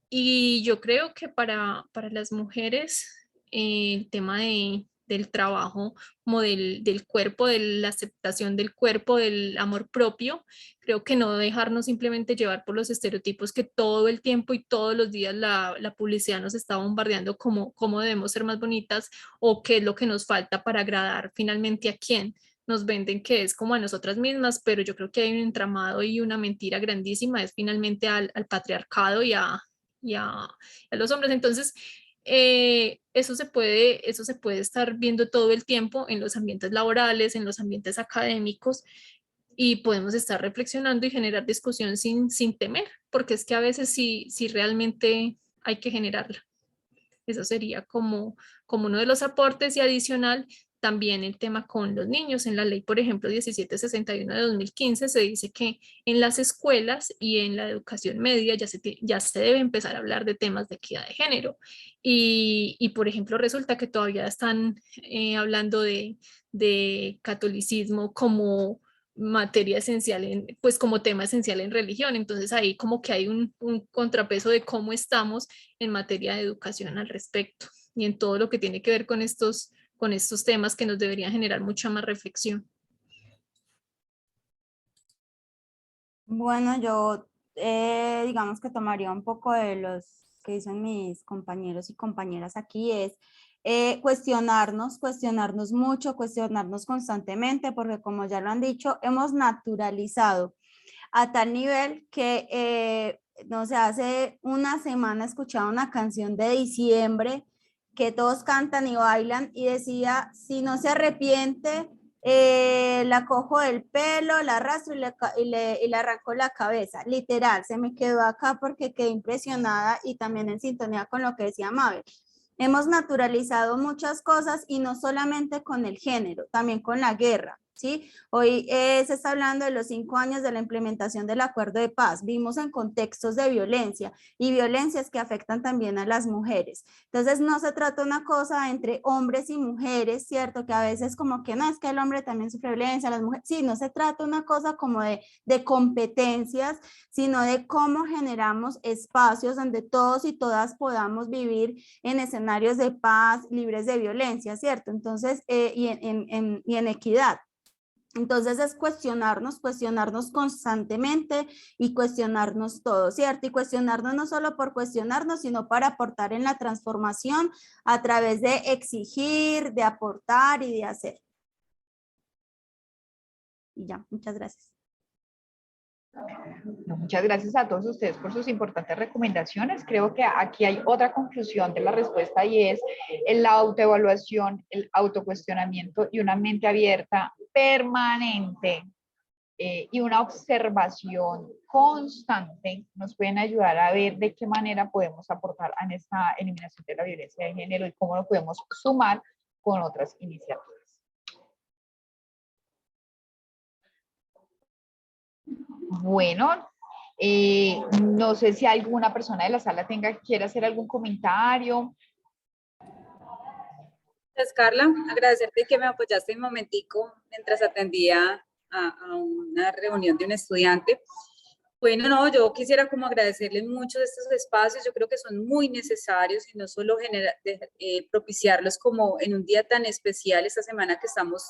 Y yo creo que para las mujeres, el tema del trabajo, como del cuerpo, de la aceptación del cuerpo, del amor propio, creo que no dejarnos simplemente llevar por los estereotipos que todo el tiempo y todos los días la publicidad nos está bombardeando, como cómo debemos ser más bonitas o qué es lo que nos falta para agradar finalmente a quién. Nos venden que es como a nosotras mismas, pero yo creo que hay un entramado y una mentira grandísima, es finalmente al patriarcado y a los hombres. Entonces, eso se puede estar viendo todo el tiempo en los ambientes laborales, en los ambientes académicos, y podemos estar reflexionando y generar discusión sin temer, porque es que a veces sí realmente hay que generarla. Eso sería como uno de los aportes. Y adicional, también el tema con los niños. En la ley, por ejemplo, 1761 de 2015 se dice que en las escuelas y en la educación media ya se debe empezar a hablar de temas de equidad de género. Y por ejemplo, resulta que todavía están hablando de catolicismo como materia esencial, pues como tema esencial en religión. Entonces ahí como que hay un contrapeso de cómo estamos en materia de educación al respecto y en todo lo que tiene que ver con estos temas que nos deberían generar mucha más reflexión. Bueno, yo digamos que tomaría un poco de los que dicen mis compañeros y compañeras aquí, es cuestionarnos mucho, cuestionarnos constantemente, porque como ya lo han dicho, hemos naturalizado a tal nivel que, no sé, hace una semana escuchaba una canción de diciembre que todos cantan y bailan y decía, si no se arrepiente, la cojo del pelo, la arrastro y le arranco la cabeza. Literal, se me quedó acá porque quedé impresionada y también en sintonía con lo que decía Mabel. Hemos naturalizado muchas cosas y no solamente con el género, también con la guerra. ¿sí? Hoy se está hablando de los 5 años de la implementación del acuerdo de paz. Vimos en contextos de violencia y violencias que afectan también a las mujeres. Entonces no se trata una cosa entre hombres y mujeres, ¿cierto? Que a veces como que no, es que el hombre también sufre violencia, las mujeres, sí, no se trata una cosa como de competencias, sino de cómo generamos espacios donde todos y todas podamos vivir en escenarios de paz, libres de violencia, ¿cierto? Entonces, y en equidad. Entonces es cuestionarnos constantemente y cuestionarnos todo, ¿cierto? Y cuestionarnos no solo por cuestionarnos, sino para aportar en la transformación a través de exigir, de aportar y de hacer. Y ya, muchas gracias. No, muchas gracias a todos ustedes por sus importantes recomendaciones. Creo que aquí hay otra conclusión de la respuesta y es la autoevaluación, el autocuestionamiento y una mente abierta permanente y una observación constante nos pueden ayudar a ver de qué manera podemos aportar en esta eliminación de la violencia de género y cómo lo podemos sumar con otras iniciativas. Bueno, no sé si alguna persona de la sala quiere hacer algún comentario. Pues, Carla, agradecerte que me apoyaste un momentico mientras atendía a una reunión de un estudiante. Bueno, no, yo quisiera como agradecerles mucho de estos espacios, yo creo que son muy necesarios y no solo propiciarlos como en un día tan especial, esta semana que estamos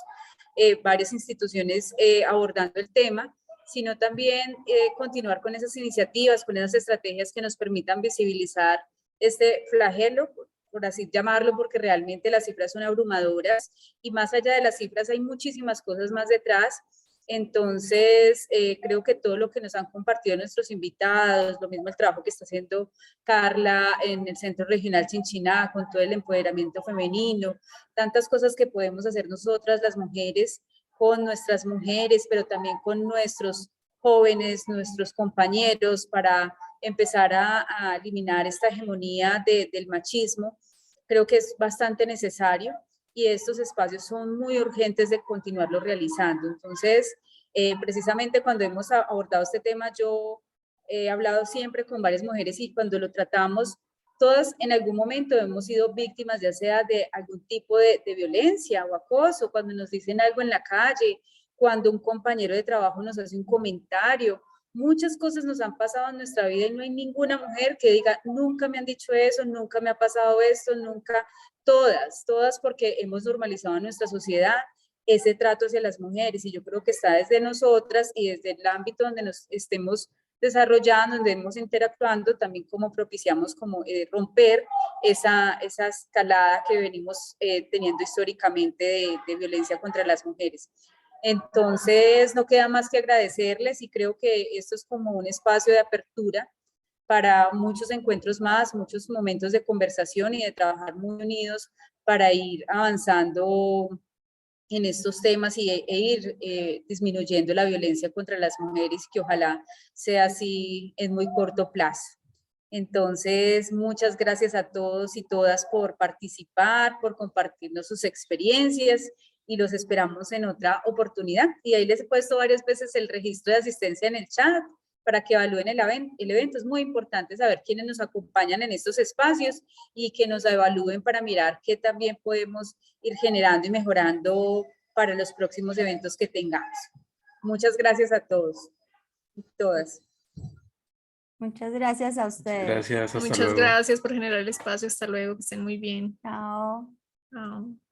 varias instituciones abordando el tema, sino también continuar con esas iniciativas, con esas estrategias que nos permitan visibilizar este flagelo, por así llamarlo, porque realmente las cifras son abrumadoras y más allá de las cifras hay muchísimas cosas más detrás. Entonces, creo que todo lo que nos han compartido nuestros invitados, lo mismo el trabajo que está haciendo Carla en el Centro Regional Chinchiná, con todo el empoderamiento femenino, tantas cosas que podemos hacer nosotras, las mujeres, con nuestras mujeres, pero también con nuestros jóvenes, nuestros compañeros, para empezar a eliminar esta hegemonía del machismo, creo que es bastante necesario y estos espacios son muy urgentes de continuarlo realizando. Entonces, precisamente cuando hemos abordado este tema, yo he hablado siempre con varias mujeres y cuando lo tratamos, todas en algún momento hemos sido víctimas ya sea de algún tipo de violencia o acoso, cuando nos dicen algo en la calle, cuando un compañero de trabajo nos hace un comentario. Muchas cosas nos han pasado en nuestra vida y no hay ninguna mujer que diga, nunca me han dicho eso, nunca me ha pasado esto, nunca. Todas porque hemos normalizado en nuestra sociedad ese trato hacia las mujeres y yo creo que está desde nosotras y desde el ámbito donde nos estemos desarrollando, donde estemos interactuando, también como propiciamos como romper esa escalada que venimos teniendo históricamente de violencia contra las mujeres. Entonces, no queda más que agradecerles y creo que esto es como un espacio de apertura para muchos encuentros más, muchos momentos de conversación y de trabajar muy unidos para ir avanzando en estos temas e ir disminuyendo la violencia contra las mujeres, que ojalá sea así en muy corto plazo. Entonces, muchas gracias a todos y todas por participar, por compartirnos sus experiencias y los esperamos en otra oportunidad. Y ahí les he puesto varias veces el registro de asistencia en el chat para que evalúen el evento. Es muy importante saber quiénes nos acompañan en estos espacios y que nos evalúen para mirar qué también podemos ir generando y mejorando para los próximos eventos que tengamos. Muchas gracias a todos y todas. Muchas gracias a ustedes. Gracias, hasta Muchas luego. gracias por generar el espacio. Hasta luego, que estén muy bien. Chao. Chao.